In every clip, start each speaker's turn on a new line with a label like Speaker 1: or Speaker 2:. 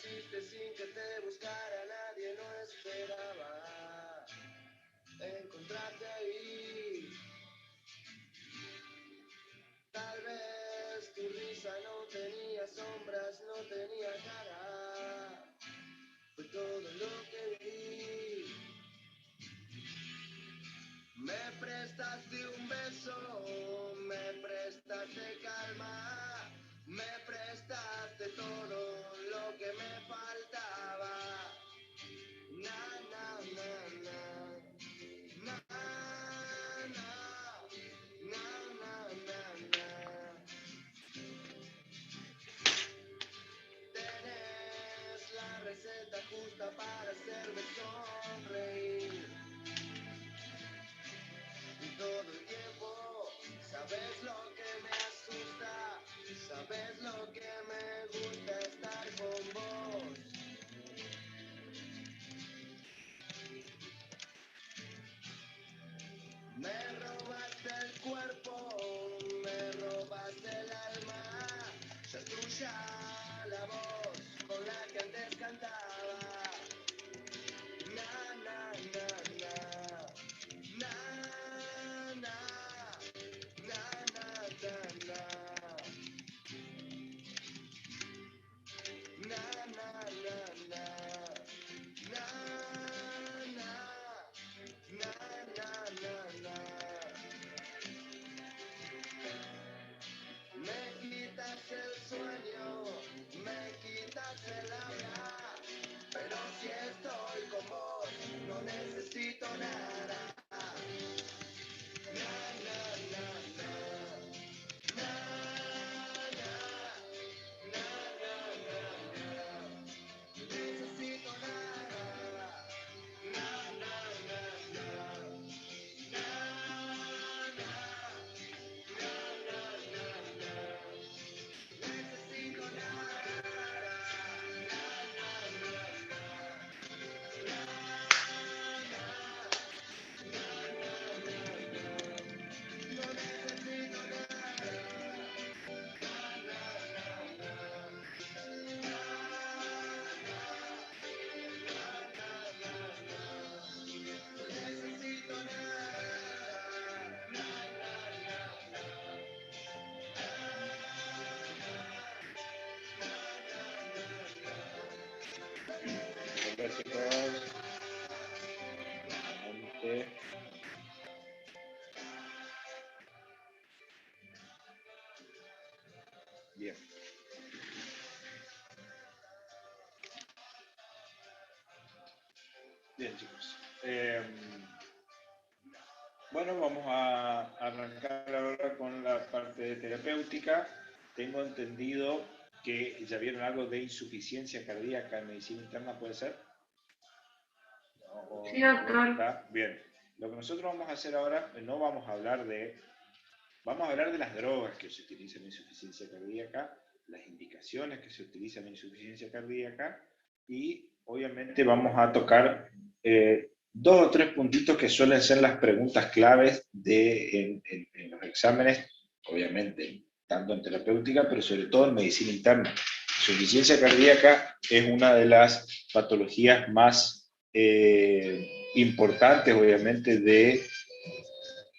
Speaker 1: apareciste sin que te buscara, nadie no esperaba encontrarte ahí. Tal vez tu risa no tenía sombras, no tenía cara, fue todo lo que vi. Me prestaste un beso, me prestaste calma, me prestaste todo lo que me faltaba. Na, na, na, na, na, na, na, na, na, na. Tenés la receta justa para hacerme sonreír. Y todo el tiempo sabes lo que me asusta, sabes lo que me gusta estar con vos. Me robaste el cuerpo, me robaste el alma, ya es tuya la voz con la que antes cantaba. Na, na, na, na, na, na, na, na, na, na, na, na, na, na, na, na, na. Me quitas el sueño, me quitas el habla, pero si estoy con vos, no necesito nada. Na, na, na, na, na, na, na, na, na, na. Necesito nada. Na, na, na, na, na, na, na, na, na. Necesito nada. Na, na, na, na, na, no necesito nada. Necesito
Speaker 2: Hola chicos, nuevamente. Bien. Bien chicos. Bueno, vamos a arrancar ahora con la parte terapéutica. Tengo entendido que ya vieron algo de insuficiencia cardíaca en medicina interna, ¿puede ser?
Speaker 3: Sí, doctor.
Speaker 2: Bien. Lo que nosotros vamos a hacer ahora, no vamos a hablar de... Vamos a hablar de las drogas que se utilizan en insuficiencia cardíaca, las indicaciones que se utilizan en insuficiencia cardíaca y obviamente vamos a tocar dos o tres puntitos que suelen ser las preguntas claves en los exámenes, obviamente, tanto en terapéutica, pero sobre todo en medicina interna. Insuficiencia cardíaca es una de las patologías más importantes, obviamente, de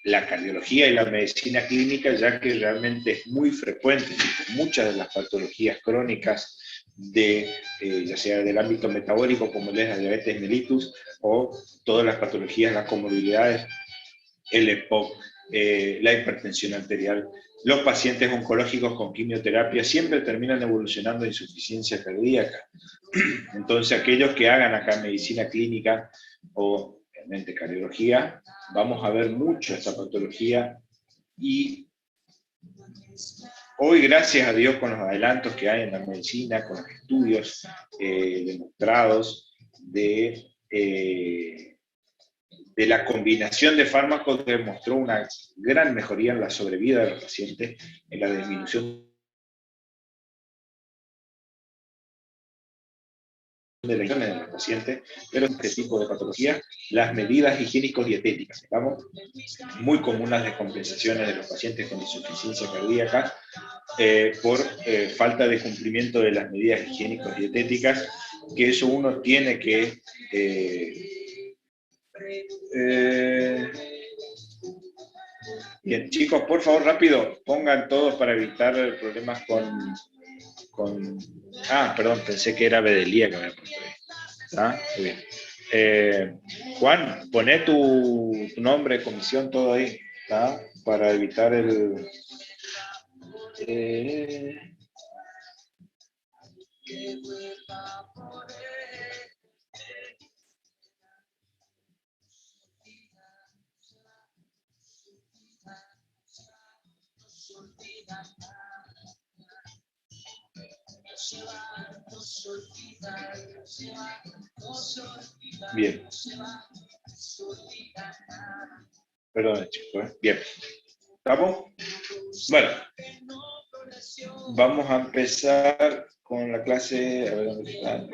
Speaker 2: la cardiología y la medicina clínica, ya que realmente es muy frecuente. Muchas de las patologías crónicas, ya sea del ámbito metabólico, como es la diabetes mellitus, o todas las patologías, las comorbilidades, el EPOC, la hipertensión arterial, los pacientes oncológicos con quimioterapia siempre terminan evolucionando en insuficiencia cardíaca. Entonces, aquellos que hagan acá medicina clínica o realmente cardiología, vamos a ver mucho esta patología y hoy, gracias a Dios, con los adelantos que hay en la medicina, con los estudios demostrados de la combinación de fármacos, demostró una gran mejoría en la sobrevida de los pacientes, en la disminución de lesiones de los pacientes, pero este tipo de patologías, las medidas higiénico-dietéticas, digamos, muy comunes de compensaciones de los pacientes con insuficiencia cardíaca, por falta de cumplimiento de las medidas higiénico-dietéticas, que eso uno tiene que... Bien, chicos, por favor, rápido, pongan todos para evitar problemas con... Ah, perdón, pensé que era Bedelía que me había puesto ahí. ¿Está? Muy bien. Juan, poné tu nombre, comisión, todo ahí, ¿está? Para evitar el... Bien. Perdón, chicos. Bien. ¿Estamos? Bueno. Vamos a empezar con la clase. A ver dónde está.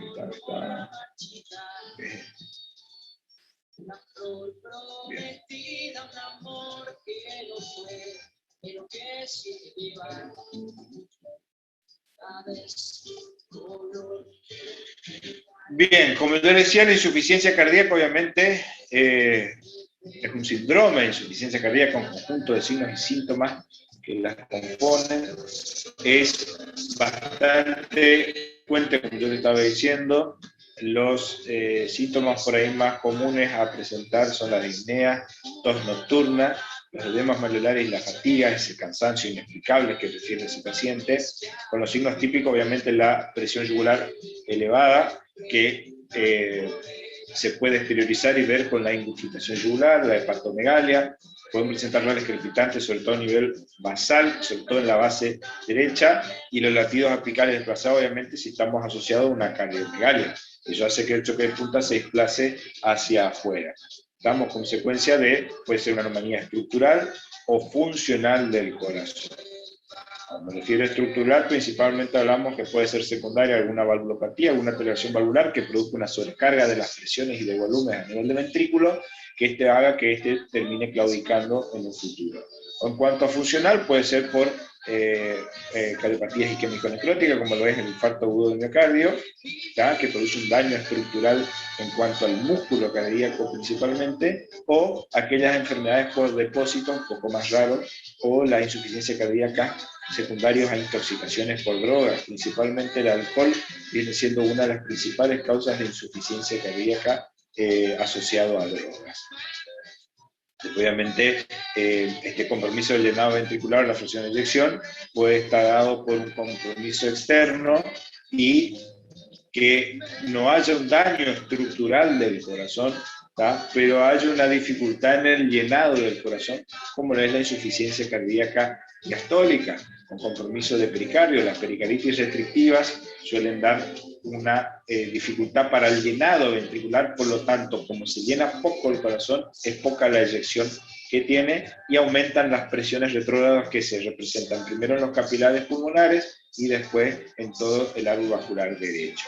Speaker 2: Bien. Bien, como yo decía, la insuficiencia cardíaca obviamente es un síndrome de insuficiencia cardíaca, un conjunto de signos y síntomas que las componen. Es bastante frecuente, como yo te estaba diciendo. Los síntomas por ahí más comunes a presentar son la disnea, tos nocturna, los edemas malolares y la fatiga, ese cansancio inexplicable que refiere ese paciente, con los signos típicos obviamente la presión yugular elevada, que se puede exteriorizar y ver con la indufiltración yugular, la hepatomegalia, pueden presentar dolores crepitantes, sobre todo a nivel basal, sobre todo en la base derecha, y los latidos apicales desplazados, obviamente, si estamos asociados a una cardiomegalia. Eso hace que el choque de punta se desplace hacia afuera. Damos consecuencia de, puede ser una anomalía estructural o funcional del corazón. Cuando me refiero a estructural, principalmente hablamos que puede ser secundaria alguna valvulopatía, alguna alteración valvular que produzca una sobrecarga de las presiones y de volúmenes a nivel de ventrículo, que haga que este termine claudicando en el futuro. O en cuanto a funcional, puede ser por cardiopatías isquémico-necróticas, como lo es el infarto agudo del miocardio, que produce un daño estructural en cuanto al músculo cardíaco principalmente, o aquellas enfermedades por depósito, un poco más raro, o la insuficiencia cardíaca secundarios a intoxicaciones por drogas. Principalmente el alcohol viene siendo una de las principales causas de insuficiencia cardíaca asociado a drogas. Obviamente, este compromiso del llenado ventricular, la fracción de eyección, puede estar dado por un compromiso externo y que no haya un daño estructural del corazón, pero haya una dificultad en el llenado del corazón, como es la insuficiencia cardíaca diastólica, con compromiso de pericardio. Las pericardítis restrictivas suelen dar una dificultad para el llenado ventricular, por lo tanto, como se llena poco el corazón, es poca la eyección que tiene y aumentan las presiones retrógradas que se representan primero en los capilares pulmonares y después en todo el árbol vascular derecho.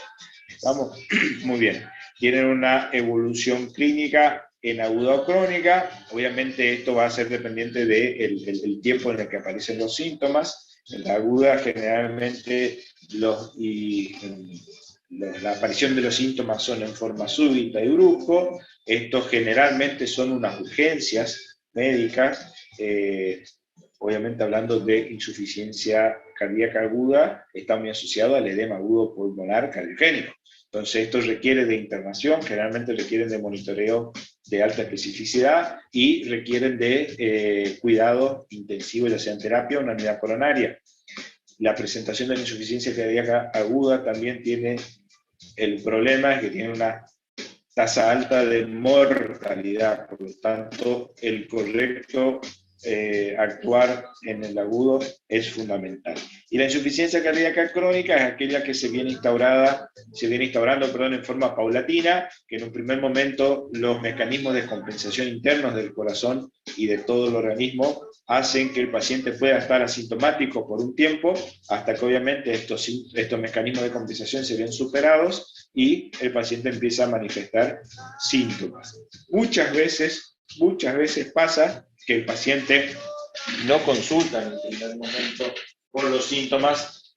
Speaker 2: ¿Vamos? Muy bien. Tienen una evolución clínica en aguda o crónica. Obviamente esto va a ser dependiente del tiempo en el que aparecen los síntomas. En la aguda generalmente la aparición de los síntomas son en forma súbita y brusco. Estos generalmente son unas urgencias médicas. Obviamente hablando de insuficiencia cardíaca aguda, está muy asociado al edema agudo pulmonar cardiogénico. Entonces esto requiere de internación, generalmente requieren de monitoreo de alta especificidad y requieren de cuidado intensivo, ya sea en terapia o en la unidad coronaria. La presentación de la insuficiencia cardíaca aguda también tiene el problema, es que tiene una tasa alta de mortalidad, por lo tanto el correcto actuar en el agudo es fundamental. Y la insuficiencia cardíaca crónica es aquella que se viene instaurando en forma paulatina, que en un primer momento los mecanismos de compensación internos del corazón y de todo el organismo hacen que el paciente pueda estar asintomático por un tiempo, hasta que obviamente estos mecanismos de compensación se ven superados y el paciente empieza a manifestar síntomas. Muchas veces pasa que el paciente no consulta en el primer momento por los síntomas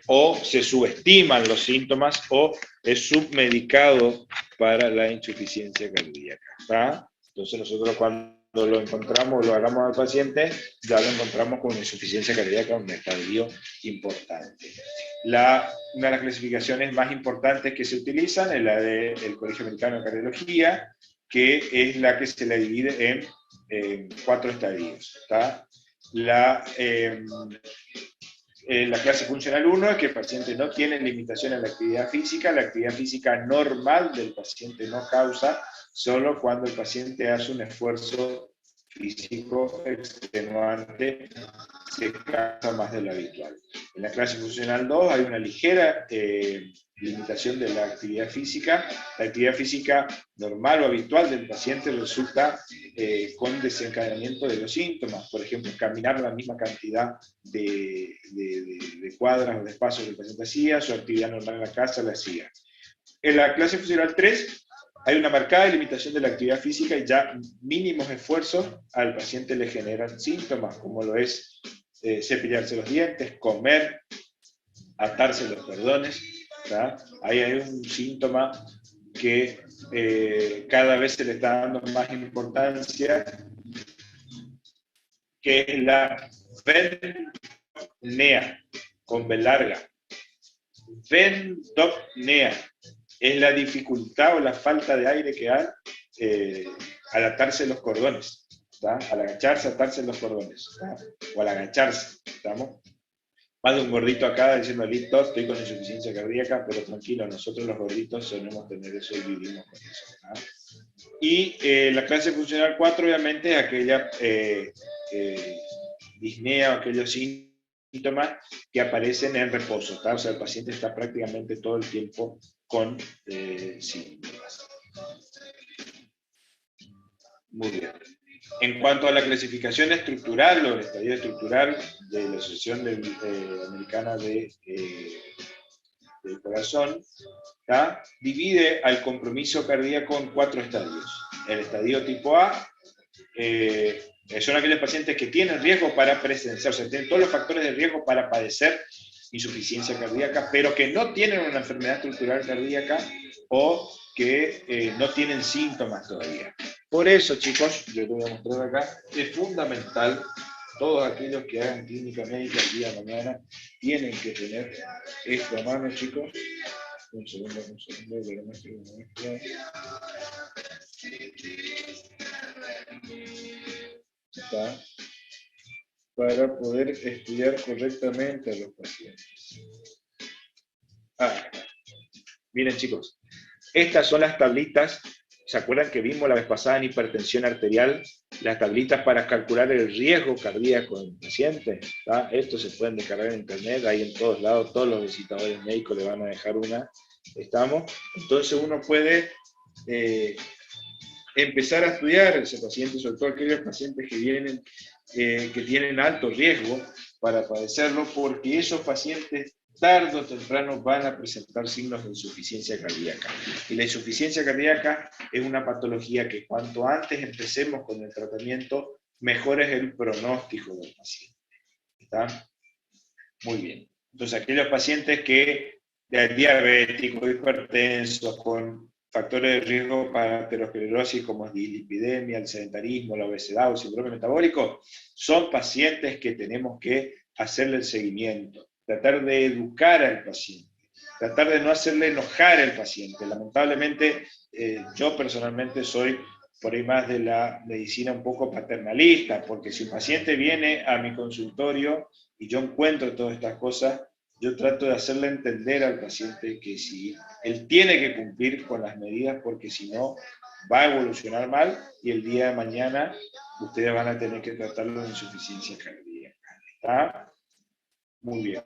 Speaker 2: o se subestiman los síntomas o es submedicado para la insuficiencia cardíaca. ¿Tá? Entonces nosotros cuando lo encontramos, lo hagamos al paciente, ya lo encontramos con una insuficiencia cardíaca, un estadio importante. Una de las clasificaciones más importantes que se utilizan es la del Colegio Americano de Cardiología, que es la que se la divide en 4 estadios. ¿Tá? La clase funcional 1 es que el paciente no tiene limitación en la actividad física normal del paciente no causa, solo cuando el paciente hace un esfuerzo físico extenuante se cansa más de lo habitual. En la clase funcional 2 hay una ligera limitación de la actividad física. La actividad física normal o habitual del paciente resulta con desencadenamiento de los síntomas. Por ejemplo, caminar la misma cantidad de cuadras o de espacios que el paciente hacía, su actividad normal en la casa la hacía. En la clase funcional 3 hay una marcada limitación de la actividad física y ya mínimos esfuerzos al paciente le generan síntomas, como lo es cepillarse los dientes, comer, atarse los cordones. ¿tá? Ahí hay un síntoma que cada vez se le está dando más importancia, que es la vendopnea, con B larga. Vendopnea es la dificultad o la falta de aire que hay al atarse los cordones. ¿tá? Al agacharse, atarse los cordones. ¿tá? O al agacharse. ¿estamos? Más de un gordito acá diciendo, listo, estoy con insuficiencia cardíaca, pero tranquilo, nosotros los gorditos solemos tener eso y vivimos con eso. ¿tá? Y la clase funcional 4, obviamente, es aquella disnea o aquellos síntomas que aparecen en reposo. ¿tá? O sea, el paciente está prácticamente todo el tiempo con síntomas. Muy bien. En cuanto a la clasificación estructural o el estadio estructural de la Asociación Americana del Corazón, ¿tá? divide al compromiso cardíaco en 4 estadios. El estadio tipo A son aquellos pacientes que tienen riesgo para presenciar, o sea, tienen todos los factores de riesgo para padecer insuficiencia cardíaca, pero que no tienen una enfermedad estructural cardíaca o que no tienen síntomas todavía. Por eso, chicos, yo les voy a mostrar acá, es fundamental, todos aquellos que hagan clínica médica el día de mañana, tienen que tener esto a mano, chicos. Un segundo, que lo muestro. ¿Está? Para poder estudiar correctamente a los pacientes. Miren, chicos, estas son las tablitas. ¿Se acuerdan que vimos la vez pasada en hipertensión arterial? Las tablitas para calcular el riesgo cardíaco del paciente. ¿tá? Esto se pueden descargar en internet, ahí en todos lados, todos los visitadores médicos le van a dejar una. ¿Estamos? Entonces uno puede empezar a estudiar a ese paciente, sobre todo aquellos pacientes que vienen, que tienen alto riesgo para padecerlo, porque esos pacientes tarde o temprano van a presentar signos de insuficiencia cardíaca. Y la insuficiencia cardíaca es una patología que cuanto antes empecemos con el tratamiento, mejor es el pronóstico del paciente. ¿Está? Muy bien. Entonces, aquellos pacientes que diabéticos, hipertensos, con factores de riesgo para aterosclerosis como dislipidemia, el sedentarismo, la obesidad o síndrome metabólico, son pacientes que tenemos que hacerle el seguimiento. Tratar de educar al paciente, tratar de no hacerle enojar al paciente. Lamentablemente, yo personalmente soy por ahí más de la medicina un poco paternalista, porque si un paciente viene a mi consultorio y yo encuentro todas estas cosas, yo trato de hacerle entender al paciente que si él tiene que cumplir con las medidas, porque si no, va a evolucionar mal y el día de mañana ustedes van a tener que tratarlo de insuficiencia cardíaca. ¿Está? Muy bien.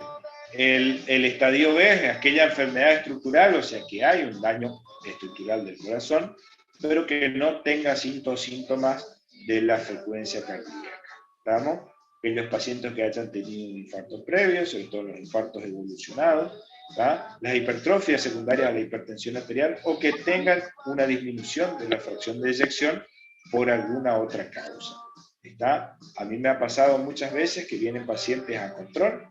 Speaker 2: El estadio B es aquella enfermedad estructural, o sea que hay un daño estructural del corazón, pero que no tenga síntomas de la frecuencia cardíaca. ¿Estamos? Aquellos pacientes que hayan tenido un infarto previo, sobre todo los infartos evolucionados, ¿tá? Las hipertrofias secundarias a la hipertensión arterial, o que tengan una disminución de la fracción de eyección por alguna otra causa. ¿Está? A mí me ha pasado muchas veces que vienen pacientes a control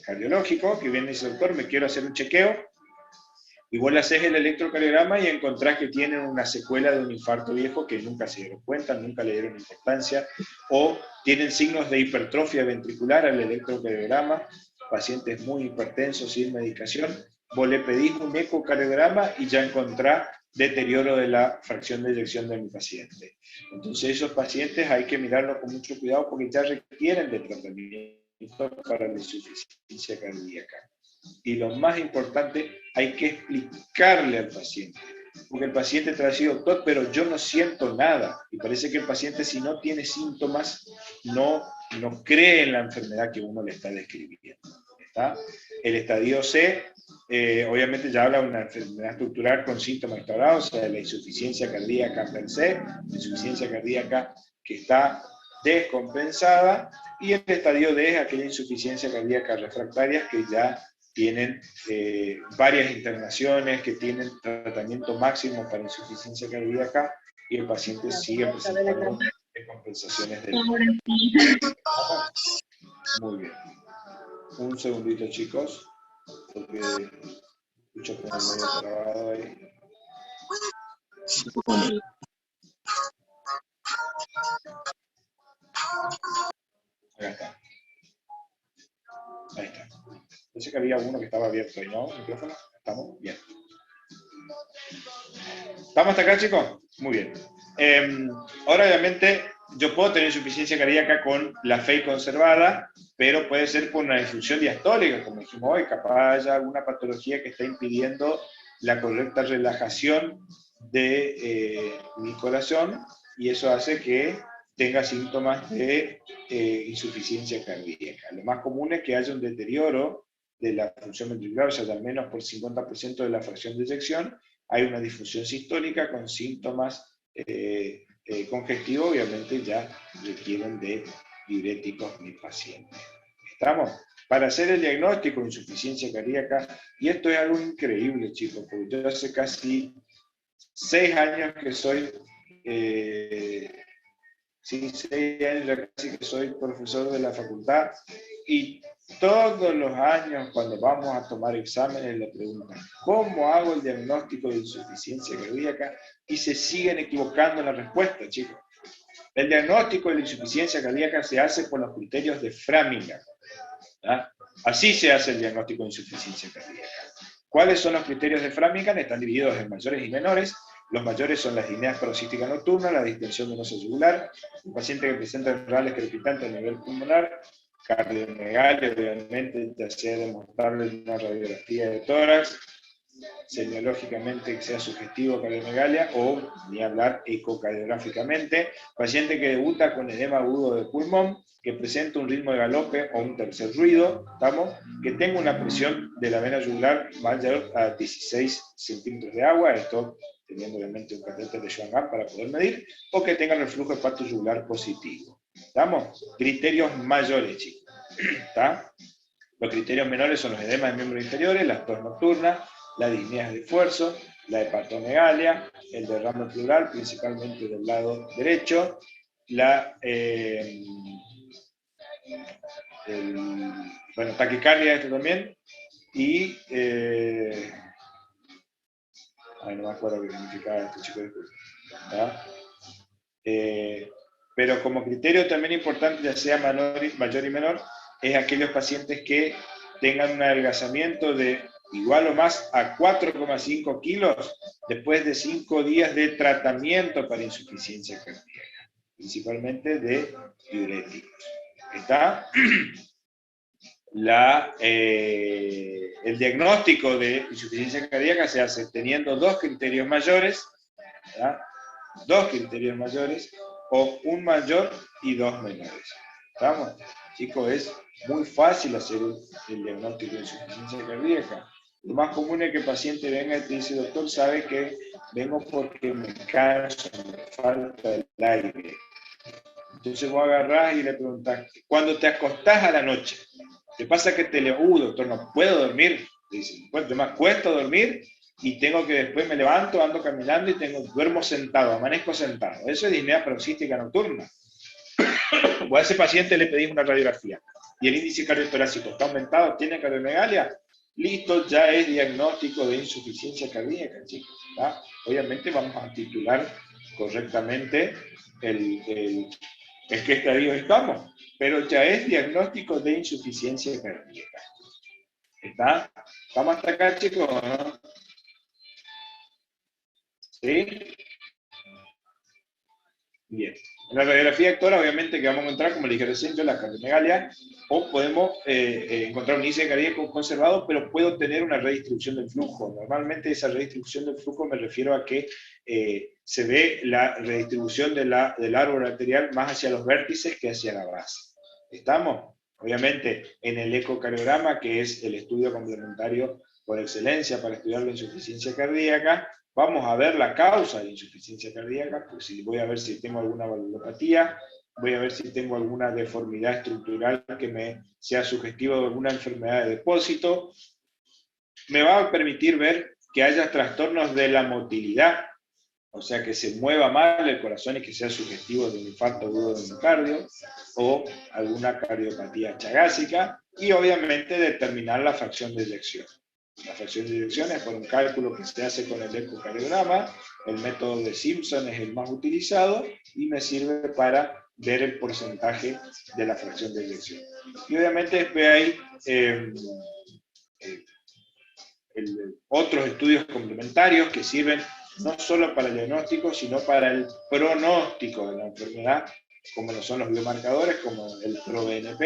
Speaker 2: cardiológico, que vienen y dicen, doctor, me quiero hacer un chequeo, y vos le haces el electrocardiograma y encontrás que tienen una secuela de un infarto viejo que nunca se dieron cuenta, nunca le dieron importancia, o tienen signos de hipertrofia ventricular al electrocardiograma, pacientes muy hipertensos sin medicación, vos le pedís un ecocardiograma y ya encontrás deterioro de la fracción de eyección de mi paciente. Entonces esos pacientes hay que mirarlos con mucho cuidado porque ya requieren de tratamiento para la insuficiencia cardíaca. Y lo más importante, hay que explicarle al paciente. Porque el paciente te va a decir, doctor, pero yo no siento nada. Y parece que el paciente, si no tiene síntomas, no cree en la enfermedad que uno le está describiendo. ¿Está? El estadio C, obviamente ya habla de una enfermedad estructural con síntomas instaurados, o sea, de la insuficiencia cardíaca per se, la insuficiencia cardíaca que está descompensada, y el estadio D es aquella insuficiencia cardíaca refractaria que ya tienen varias internaciones, que tienen tratamiento máximo para insuficiencia cardíaca y el paciente sigue presentando descompensaciones del... Muy bien. Un segundito, chicos, porque escucho que es medio trabado ahí. Acá está. Ahí está. Pensé que había uno que estaba abierto y no, el micrófono. ¿Estamos? Bien. ¿Estamos hasta acá, chicos? Muy bien. Ahora, obviamente, yo puedo tener insuficiencia cardíaca con la FEI conservada, pero puede ser por una disfunción diastólica, como dijimos hoy, capaz haya alguna patología que está impidiendo la correcta relajación de mi corazón, y eso hace que tenga síntomas de insuficiencia cardíaca. Lo más común es que haya un deterioro de la función ventricular, o sea, al menos por 50% de la fracción de eyección, hay una disfunción sistólica con síntomas congestivos, obviamente ya requieren de diuréticos mis pacientes. ¿Estamos? Para hacer el diagnóstico de insuficiencia cardíaca, y esto es algo increíble, chicos, porque yo hace casi 6 años que soy, 6 años ya casi que soy profesor de la facultad, y todos los años cuando vamos a tomar exámenes le preguntan, ¿cómo hago el diagnóstico de insuficiencia cardíaca? Y se siguen equivocando en la respuesta, chicos. El diagnóstico de la insuficiencia cardíaca se hace por los criterios de Framingham. ¿Ah? Así se hace el diagnóstico de insuficiencia cardíaca. ¿Cuáles son los criterios de Framingham? Están divididos en mayores y menores. Los mayores son las disneas paroxísticas nocturnas, la distensión venosa yugular, un paciente que presenta enfermedades crepitantes a nivel pulmonar, cardiomegalia, obviamente, ya sea demostrable en una radiografía de tórax, semiológicamente que sea sugestivo cardiomegalia, o ni hablar ecocardiográficamente, paciente que debuta con edema agudo de pulmón, que presenta un ritmo de galope o un tercer ruido, ¿estamos? Que tenga una presión de la vena yugular mayor a 16 centímetros de agua, esto teniendo obviamente un catéter de Schwann para poder medir, o que tenga reflujo hepatoyugular positivo. ¿Estamos? Criterios mayores, chicos. ¿Está? Los criterios menores son los edemas de miembros inferiores, las tos nocturnas, las disneas de esfuerzo, la hepatomegalia, el derrame pleural, principalmente del lado derecho, taquicardia esto también, y no me acuerdo qué significaba esto, chicos, pero como criterio también importante, ya sea mayor y menor, es aquellos pacientes que tengan un adelgazamiento de igual o más a 4,5 kilos después de 5 días de tratamiento para insuficiencia cardíaca, principalmente de diuréticos. ¿Está? El diagnóstico de insuficiencia cardíaca se hace teniendo 2 criterios mayores, ¿verdad? 2 criterios mayores, o un mayor y 2 menores. ¿Estamos? Chicos, es muy fácil hacer el diagnóstico de insuficiencia cardíaca. Lo más común es que el paciente venga y te dice, doctor, ¿sabe que vengo porque me canso, me falta el aire? Entonces vos agarrás y le preguntás, cuando te acostás a la noche, ¿te pasa que te doctor, no puedo dormir? Dice, bueno, me cuesta dormir y tengo que después me levanto, ando caminando y duermo sentado, amanezco sentado. Eso es disnea paroxística nocturna. O a ese paciente le pedís una radiografía y el índice cardiotorácico está aumentado, tiene cardiomegalia, listo, ya es diagnóstico de insuficiencia cardíaca, chicos. ¿Tá? Obviamente vamos a titular correctamente en qué estadio estamos, pero ya es diagnóstico de insuficiencia cardíaca. ¿Está? ¿Estamos hasta acá, chicos? ¿No? ¿Sí? Bien. En la radiografía actual, obviamente, que vamos a encontrar, como le dije recién, la cardiomegalia, o podemos encontrar un índice cardíaco conservado, pero puedo tener una redistribución del flujo. Normalmente esa redistribución del flujo me refiero a que se ve la redistribución del árbol arterial más hacia los vértices que hacia la base. ¿Estamos? Obviamente, en el ecocardiograma, que es el estudio complementario por excelencia para estudiar la insuficiencia cardíaca, vamos a ver la causa de insuficiencia cardíaca, pues voy a ver si tengo alguna valvulopatía, voy a ver si tengo alguna deformidad estructural que me sea sugestiva de alguna enfermedad de depósito. Me va a permitir ver que haya trastornos de la motilidad, o sea, que se mueva mal el corazón y que sea sugestivo de un infarto agudo de miocardio, o alguna cardiopatía chagásica, y obviamente determinar la fracción de eyección. La fracción de eyección es por un cálculo que se hace con el ecocardiograma, el método de Simpson es el más utilizado, y me sirve para ver el porcentaje de la fracción de eyección. Y obviamente después hay otros estudios complementarios que sirven no solo para el diagnóstico, sino para el pronóstico de la enfermedad, como lo son los biomarcadores, como el ProBNP,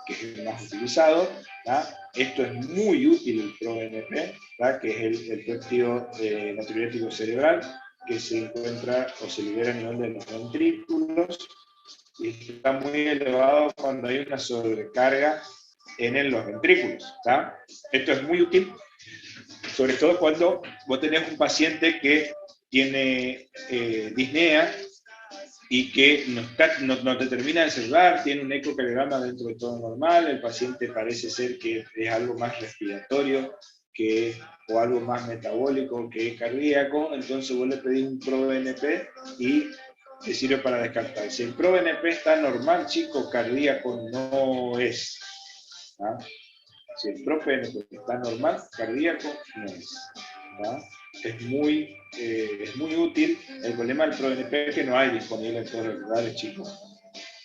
Speaker 2: que es el más utilizado. ¿tá? Esto es muy útil, el ProBNP, que es el péptido natriurético cerebral, que se encuentra o se libera a nivel de los ventrículos, y está muy elevado cuando hay una sobrecarga en los ventrículos. ¿tá? Esto es muy útil, sobre todo cuando vos tenés un paciente que tiene disnea y que no te termina de cerrar, tiene un ecocardiograma dentro de todo normal, el paciente parece ser que es algo más respiratorio o algo más metabólico que cardíaco, entonces vos le pedís un ProBNP y te sirve para descartar. Si el ProBNP está normal, chico, cardíaco no es. ¿tá? Si el ProBNP está normal, cardíaco no es. ¿tá? Es muy útil. El problema del ProBNP es que no hay disponible en todos los lugares, chicos.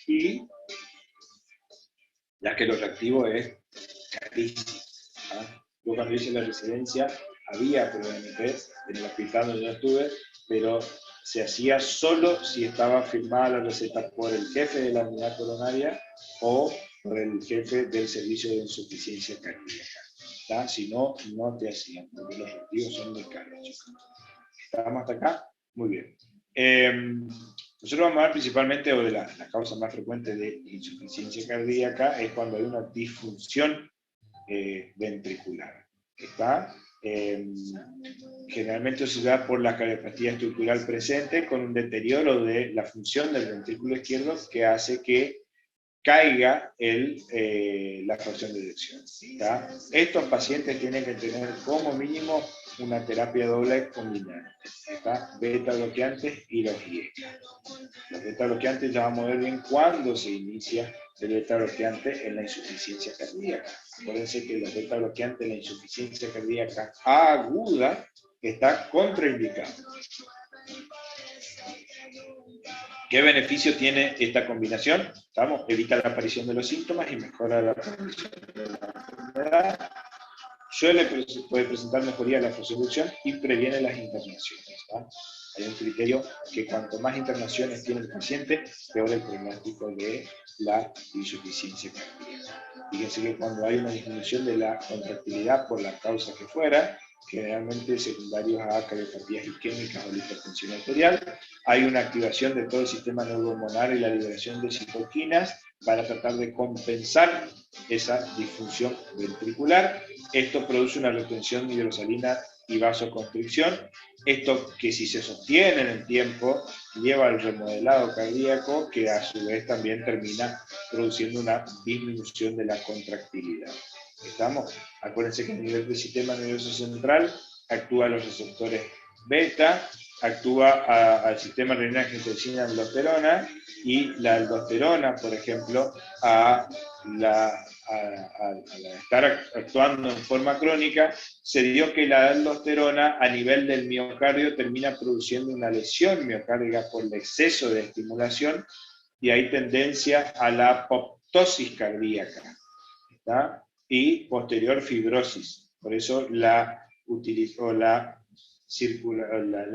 Speaker 2: Y ya que lo reactivo es carísimo. ¿tá? Yo cuando hice la residencia había ProBNP en el hospital donde yo estuve, pero se hacía solo si estaba firmada la receta por el jefe de la unidad coronaria o por el jefe del servicio de insuficiencia cardíaca. ¿tá? Si no, no te hacían, porque los reactivos son muy caros, chicos. ¿Estamos hasta acá? Muy bien. Nosotros vamos a ver principalmente, o de la causa más frecuente de insuficiencia cardíaca, es cuando hay una disfunción ventricular. ¿Está? Generalmente se da por la cardiopatía estructural presente con un deterioro de la función del ventrículo izquierdo que hace que caiga la fracción de eyección. Estos pacientes tienen que tener como mínimo una terapia doble combinada. Beta bloqueantes y los IECA. Los beta bloqueantes ya vamos a ver bien cuándo se inicia el beta bloqueante en la insuficiencia cardíaca. Acuérdense que los beta bloqueantes en la insuficiencia cardíaca aguda está contraindicado. ¿Qué beneficio tiene esta combinación? ¿Estamos? Evita la aparición de los síntomas y mejora la aparición de la enfermedad. Puede presentar mejoría de la fosilización y previene las internaciones. ¿tá? Hay un criterio que cuanto más internaciones tiene el paciente, peor el pronóstico de la insuficiencia cardíaca. Fíjense que cuando hay una disminución de la contractilidad por la causa que fuera, generalmente secundarios a cardiopatías isquémicas o la hipertensión arterial, hay una activación de todo el sistema neurohormonal y la liberación de citoquinas para tratar de compensar esa disfunción ventricular. Esto produce una retención de hidrosalina y vasoconstricción. Esto que si se sostiene en el tiempo lleva al remodelado cardíaco que a su vez también termina produciendo una disminución de la contractilidad. ¿Estamos? Acuérdense que a nivel del sistema nervioso central actúan los receptores beta actúa al sistema renina-angiotensina-aldosterona, y la aldosterona, por ejemplo, al estar actuando en forma crónica, se dio que la aldosterona a nivel del miocardio termina produciendo una lesión miocárdica por el exceso de estimulación, y hay tendencia a la apoptosis cardíaca, ¿está? Y posterior fibrosis. Por eso la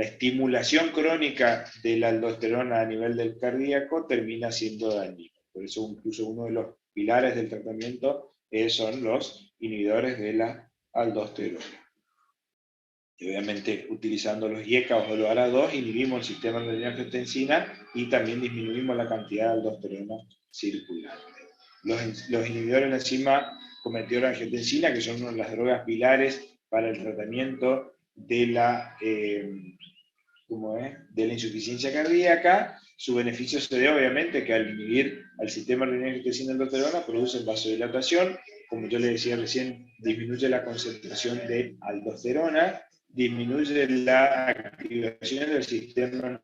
Speaker 2: estimulación crónica de la aldosterona a nivel del cardíaco termina siendo dañina. Por eso incluso uno de los pilares del tratamiento son los inhibidores de la aldosterona. Y obviamente utilizando los IECA o los ARA2 inhibimos el sistema renina-angiotensina y también disminuimos la cantidad de aldosterona circulante. Los inhibidores de la enzima convertidora de angiotensina, que son una de las drogas pilares para el tratamiento de la, de la insuficiencia cardíaca, su beneficio se debe obviamente que al inhibir al sistema renina-angiotensina aldosterona producen vasodilatación, como yo le decía recién, disminuye la concentración de aldosterona, disminuye la activación del sistema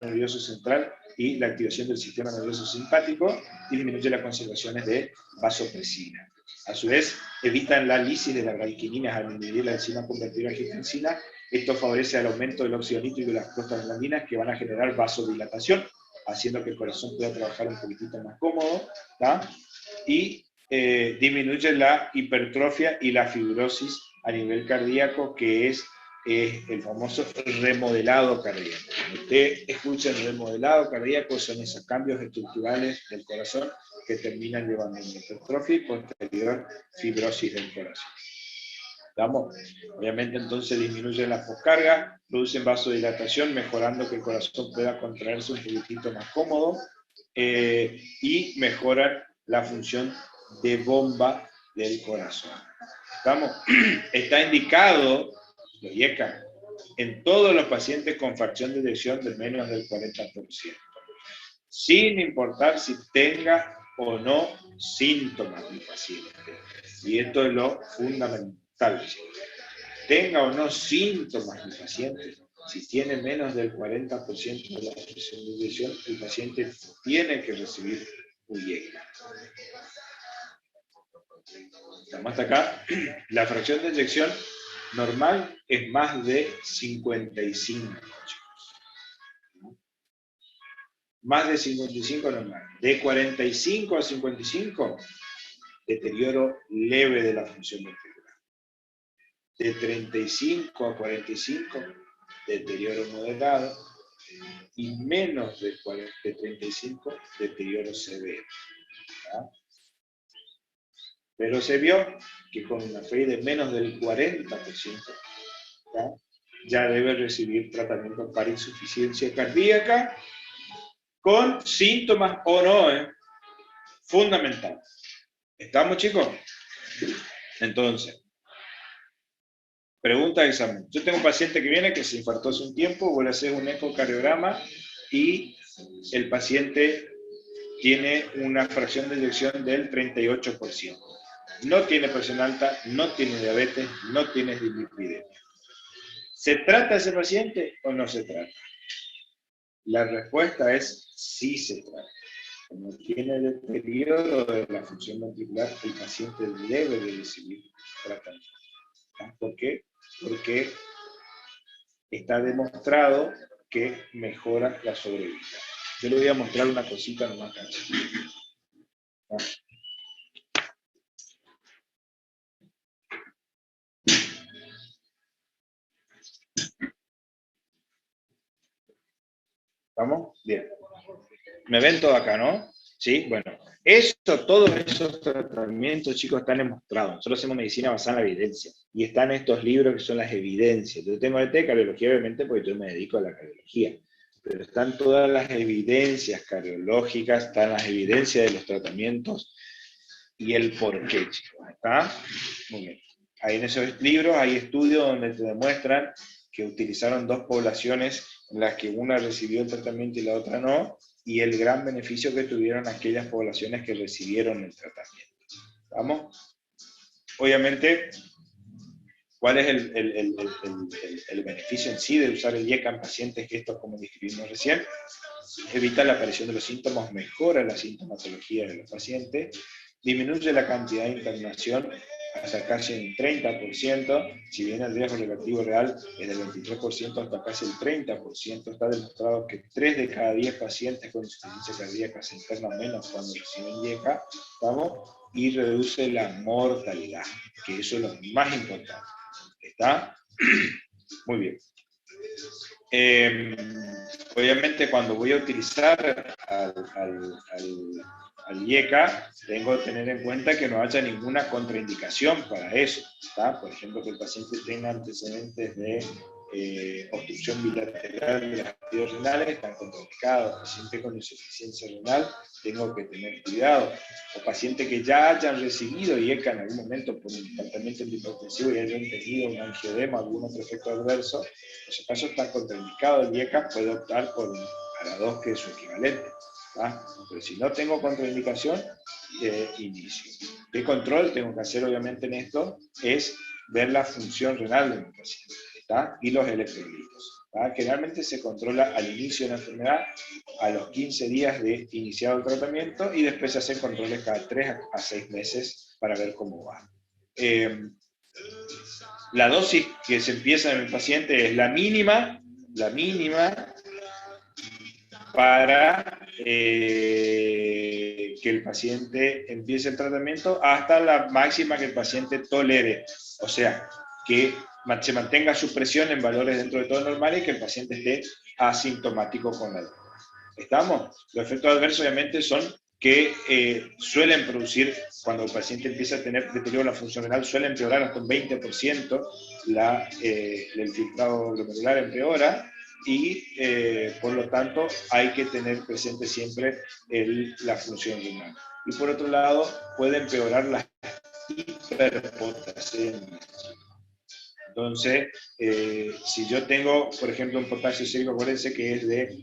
Speaker 2: nervioso central y la activación del sistema nervioso simpático, y disminuye las concentraciones de vasopresina. A su vez, evitan la lisis de las radiquininas al inhibir la enzima convertidora de angiotensina. Esto favorece el aumento del óxido nítrico y de las prostaglandinas, que van a generar vasodilatación, haciendo que el corazón pueda trabajar un poquitito más cómodo, ¿tá? Y disminuye la hipertrofia y la fibrosis a nivel cardíaco, que es el famoso remodelado cardíaco. Cuando usted escucha el remodelado cardíaco, son esos cambios estructurales del corazón que terminan llevando a una hipertrofia y posterior fibrosis del corazón. ¿Estamos? Obviamente entonces disminuyen la poscarga, producen vasodilatación, mejorando que el corazón pueda contraerse un poquitito más cómodo, y mejoran la función de bomba del corazón. ¿Estamos? Está indicado, lo IECA, en todos los pacientes con fracción de eyección de menos del 40%, sin importar si tenga o no síntomas del paciente. Y esto es lo fundamental. Tenga o no síntomas del paciente, si tiene menos del 40% de la fracción de eyección, el paciente tiene que recibir un IECA. Estamos hasta acá. La fracción de eyección normal es más de 55. Más de 55 normal. De 45 a 55, deterioro leve de la función ventricular. De 35 a 45, deterioro moderado. Y menos de 35, deterioro severo. ¿Tá? Pero se vio que con una FEI de menos del 40%, ¿tá? Ya debe recibir tratamiento para insuficiencia cardíaca, con síntomas o no, fundamental. ¿Estamos, chicos? Entonces, pregunta de examen. Yo tengo un paciente que viene que se infartó hace un tiempo, voy a hacer un ecocardiograma y el paciente tiene una fracción de eyección del 38%. No tiene presión alta, no tiene diabetes, no tiene dislipidemia. ¿Se trata ese paciente o no se trata? La respuesta es sí se trata. Como tiene deterioro de la función ventricular, el paciente debe de recibir tratamiento. ¿Por qué? Porque está demostrado que mejora la sobrevida. Yo le voy a mostrar una cosita nomás. ¿Estamos? Bien. ¿Me ven todo acá, no? Sí, bueno. Todos esos tratamientos, chicos, están demostrados. Nosotros hacemos medicina basada en la evidencia. Y están estos libros que son las evidencias. Yo tengo de cardiología, obviamente, porque yo me dedico a la cardiología. Pero están todas las evidencias cardiológicas, están las evidencias de los tratamientos y el porqué, chicos. ¿Está? Muy bien. Ahí en esos libros hay estudios donde te demuestran que utilizaron dos poblaciones en las que una recibió el tratamiento y la otra no, y el gran beneficio que tuvieron aquellas poblaciones que recibieron el tratamiento. ¿Vamos? Obviamente, ¿Cuál es el beneficio en sí de usar el IECA en pacientes que esto, como describimos recién? Evita la aparición de los síntomas, mejora la sintomatología de los pacientes, disminuye la cantidad de internación hasta casi un 30%, si bien el riesgo relativo real es del 23% hasta casi el 30%, está demostrado que 3 de cada 10 pacientes con insuficiencia cardíaca se internan menos cuando reciben IECA, ¿estamos? Y reduce la mortalidad, que eso es lo más importante. ¿Está? Muy bien. Obviamente cuando voy a utilizar al IECA, tengo que tener en cuenta que no haya ninguna contraindicación para eso, ¿está? Por ejemplo, que el paciente tenga antecedentes de obstrucción bilateral de las arterias renales, están contraindicados. Paciente con insuficiencia renal, tengo que tener cuidado. O pacientes que ya hayan recibido IECA en algún momento por un tratamiento hipertensivo y hayan tenido un angioedema o algún otro efecto adverso, en ese caso está contraindicado el IECA, puede optar por un ARA-2 que es su equivalente. ¿Ah? Pero si no tengo contraindicación, inicio. ¿Qué control tengo que hacer obviamente en esto? Es ver la función renal de mi paciente, ¿está? Y los electrolitos. Generalmente se controla al inicio de la enfermedad, a los 15 días de iniciado el tratamiento, y después se hacen controles cada 3 a 6 meses para ver cómo va. La dosis que se empieza en el paciente es la mínima para que el paciente empiece el tratamiento hasta la máxima que el paciente tolere. O sea, que se mantenga su presión en valores dentro de todo normales y que el paciente esté asintomático con la droga. ¿Estamos? Los efectos adversos obviamente son que suelen producir, cuando el paciente empieza a tener deterioro de la función renal, suele empeorar hasta un 20%, el filtrado glomerular empeora, y por lo tanto hay que tener presente siempre la función renal. Y por otro lado, puede empeorar las hiperpotasiemias. Entonces, si yo tengo, por ejemplo, un potasio sérico, acuérdense que es de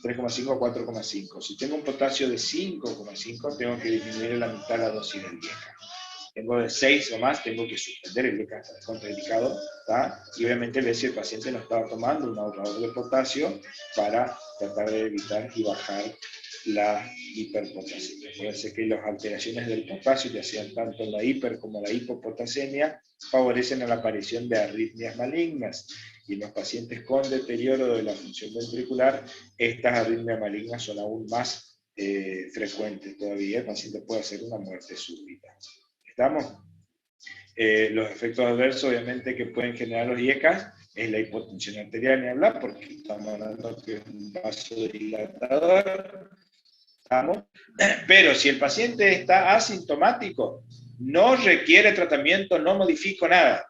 Speaker 2: 3,5 a 4,5. Si tengo un potasio de 5,5, tengo que disminuir en la mitad la dosis del IECA. Tengo de 6 o más, tengo que suspender el IECA, está contraindicado, ¿tá? Y obviamente ver si el paciente no estaba tomando un ahorrador de potasio para tratar de evitar y bajar la hiperpotasemia. Acuérdense que las alteraciones del potasio, ya sean tanto la hiper como la hipopotasemia, favorecen a la aparición de arritmias malignas. Y en los pacientes con deterioro de la función ventricular, estas arritmias malignas son aún más frecuentes todavía. El paciente puede hacer una muerte súbita. ¿Estamos? Los efectos adversos, obviamente, que pueden generar los IECAs es la hipotensión arterial, ni hablar, porque estamos hablando que es un vasodilatador. ¿Estamos? Pero si el paciente está asintomático, no requiere tratamiento, no modifico nada.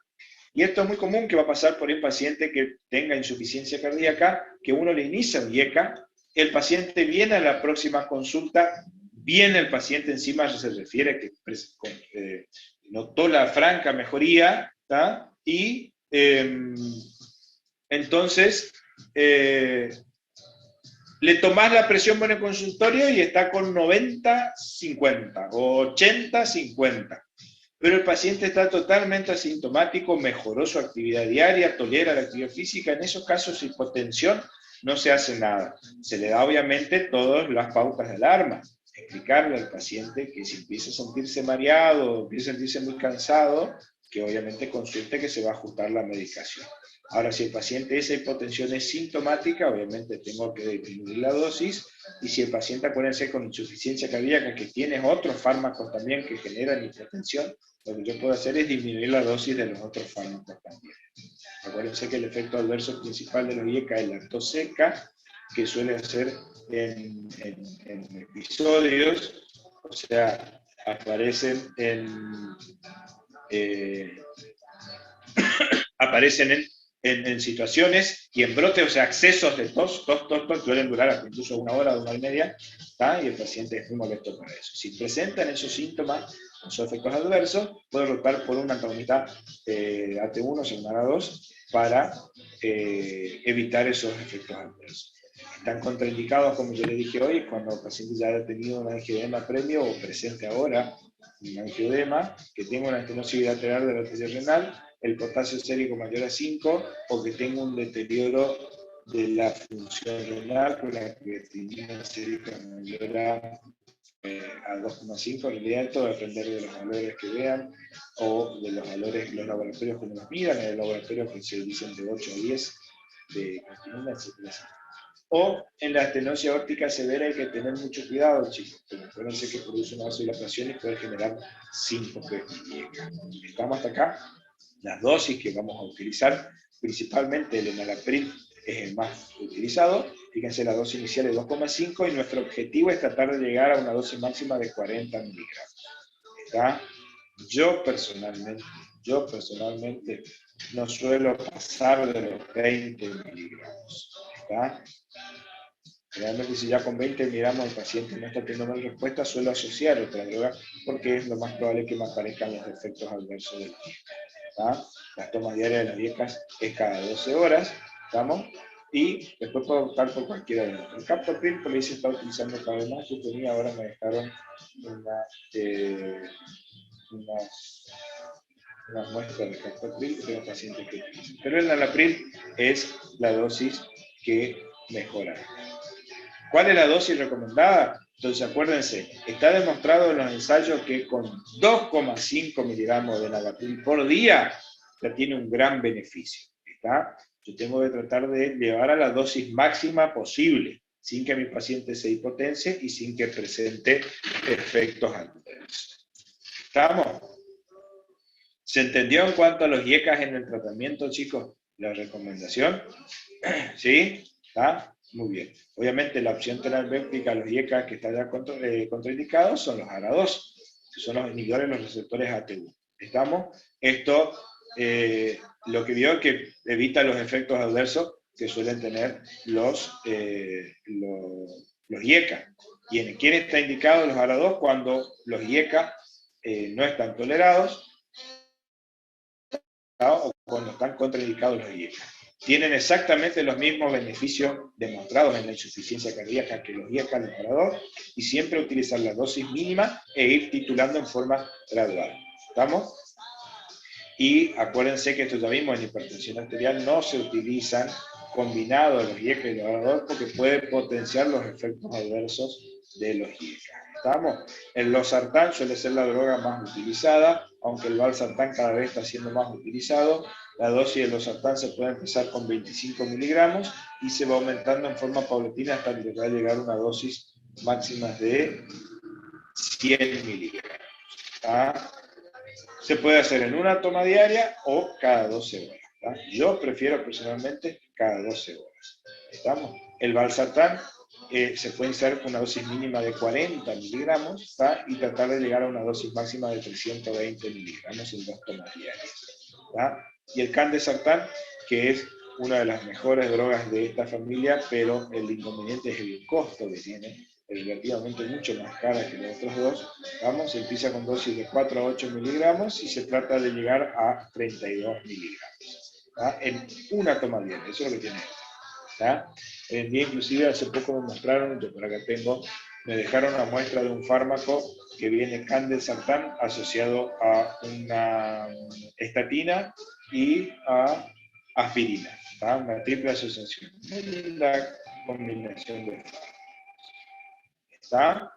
Speaker 2: Y esto es muy común que va a pasar por un paciente que tenga insuficiencia cardíaca, que uno le inicia un IECA, el paciente viene a la próxima consulta, viene el paciente encima, se refiere que notó la franca mejoría, ¿tá? Y entonces le tomás la presión en el consultorio y está con 90-50 o 80-50. Pero el paciente está totalmente asintomático, mejoró su actividad diaria, tolera la actividad física. En esos casos, hipotensión, no se hace nada. Se le da obviamente todas las pautas de alarma. Explicarle al paciente que si empieza a sentirse mareado, empieza a sentirse muy cansado, que obviamente consulte, que se va a ajustar la medicación. Ahora, si el paciente esa hipotensión es sintomática, obviamente tengo que disminuir la dosis, y si el paciente, acuérdense, con insuficiencia cardíaca, que tiene otros fármacos también que generan hipotensión, lo que yo puedo hacer es disminuir la dosis de los otros fármacos también. Acuérdense que el efecto adverso principal de los IECA es la tos seca, que suele ser en episodios, o sea, aparecen en situaciones y en brotes, o sea, accesos de tos, suelen durar hasta incluso 1 hora, 1 hora y media, ¿tá? Y el paciente es muy molesto por eso. Si presentan esos síntomas, esos efectos adversos, pueden optar por un antagonista AT1 o ARA-2 para evitar esos efectos adversos. Están contraindicados, como yo le dije hoy, cuando el paciente ya ha tenido un angioedema previo o presente ahora un angioedema, que tenga una estenosis bilateral de la arteria renal, el potasio sérico mayor a 5 o que tengo un deterioro de la función renal con la creatinina sérica mayor a 2,5. En realidad esto va a depender de los valores que vean o de los valores, los laboratorios como los midan, hay laboratorios que se dicen de 8 a 10 de creatinina, etcétera. O en la estenosis aórtica severa hay que tener mucho cuidado, chicos, porque acuérdense que produce una vasodilatación y puede generar síncope cardíaca. Estamos hasta acá. Las dosis que vamos a utilizar, principalmente el enalapril es el más utilizado. Fíjense, la dosis inicial es 2,5 y nuestro objetivo es tratar de llegar a una dosis máxima de 40 miligramos. ¿Está? Yo personalmente no suelo pasar de los 20 miligramos. ¿Está? Realmente si ya con 20 miligramos el paciente no está teniendo una respuesta, suelo asociar otra droga porque es lo más probable que me aparezcan los efectos adversos de la dieta. Las tomas diarias de las dietas es cada 12 horas, ¿estamos? Y después puedo optar por cualquiera de los. El captopril, por ahí se está utilizando cada vez más. Yo tenía, ahora me dejaron unas muestras de captopril, que tengo pacientes que utilizan. Pero el enalapril es la dosis que mejora. ¿Cuál es la dosis recomendada? Entonces acuérdense, está demostrado en los ensayos que con 2,5 miligramos de enalapril por día ya tiene un gran beneficio. ¿Está? Yo tengo que tratar de llevar a la dosis máxima posible, sin que mi paciente se hipotense y sin que presente efectos adversos. ¿Estamos? ¿Se entendió en cuanto a los IECAs en el tratamiento, chicos? La recomendación. ¿Sí? ¿Está? Muy bien. Obviamente la opción terapéutica, los IECAs que están ya contraindicados son los ARA2, que son los inhibidores de los receptores AT1. ¿Estamos? Esto lo que vio es que evita los efectos adversos que suelen tener los IECA. ¿Y en quién está indicado los ARA2? Cuando los IECA no están tolerados o cuando están contraindicados los IECA. Tienen exactamente los mismos beneficios demostrados en la insuficiencia cardíaca que los IECA, los ARA2, y siempre utilizar la dosis mínima e ir titulando en forma gradual. ¿Estamos? Y acuérdense que esto ya vimos en hipertensión arterial, no se utilizan combinados los IECA y los ARA2 porque puede potenciar los efectos adversos de los IECA. ¿Estamos? El losartán suele ser la droga más utilizada, aunque el valsartán cada vez está siendo más utilizado. La dosis de losartán se puede empezar con 25 miligramos y se va aumentando en forma paulatina hasta que va a llegar a una dosis máxima de 100 miligramos. ¿Está? Se puede hacer en una toma diaria o cada 12 horas. ¿Está? Yo prefiero personalmente cada 12 horas. ¿Estamos? El valsartán se puede hacer con una dosis mínima de 40 miligramos, ¿está? Y tratar de llegar a una dosis máxima de 320 miligramos en 2 tomas diarias. ¿Está? Y el candesartán, que es una de las mejores drogas de esta familia, pero el inconveniente es el costo que tiene, relativamente mucho más cara que los otros dos. Vamos, se empieza con dosis de 4 a 8 miligramos y se trata de llegar a 32 miligramos. ¿Está? En una toma diaria, eso es lo que tiene. ¿Está? En día inclusive hace poco me mostraron, yo por acá tengo, me dejaron una muestra de un fármaco que viene candesartán asociado a una estatina y a aspirina. ¿Está? Una triple asociación. Muy linda combinación de fármacos. ¿Está?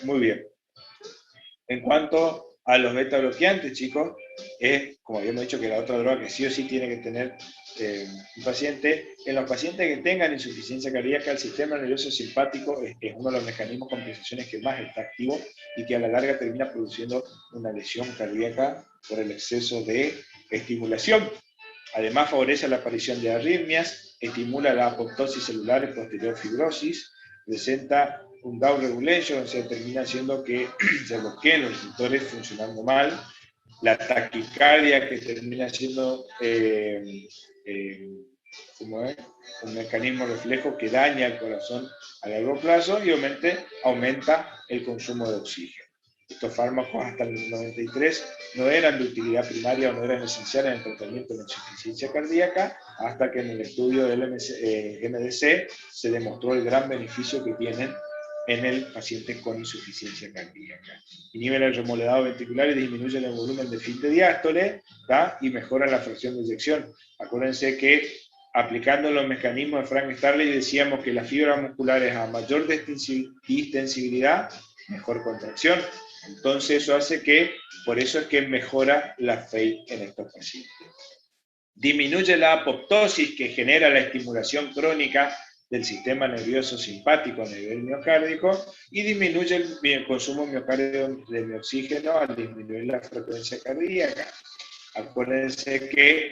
Speaker 2: Muy bien. En cuanto a los beta bloqueantes, chicos, es, como habíamos dicho, que la otra droga que sí o sí tiene que tener un paciente. En los pacientes que tengan insuficiencia cardíaca, el sistema nervioso simpático es uno de los mecanismos de compensaciones que más está activo y que a la larga termina produciendo una lesión cardíaca por el exceso de estimulación. Además favorece la aparición de arritmias, estimula la apoptosis celular y posterior fibrosis, presenta un down regulation, o sea, termina haciendo que se bloqueen los receptores funcionando mal, la taquicardia que termina siendo un mecanismo reflejo que daña el corazón a largo plazo y aumenta el consumo de oxígeno. Estos fármacos hasta el 93 no eran de utilidad primaria o no eran esenciales en el tratamiento de la insuficiencia cardíaca, hasta que en el estudio del MDC se demostró el gran beneficio que tienen en el paciente con insuficiencia cardíaca. Inhibe el remodelado ventricular y disminuye el volumen de fin de diástole, ¿tá? Y mejora la fracción de eyección. Acuérdense que aplicando los mecanismos de Frank Starley decíamos que las fibras musculares a mayor distensibilidad, mejor contracción. Entonces eso hace que, por eso es que mejora la FEI en estos pacientes. Disminuye la apoptosis que genera la estimulación crónica del sistema nervioso simpático a nivel miocárdico y disminuye el consumo miocardio de oxígeno al disminuir la frecuencia cardíaca. Acuérdense que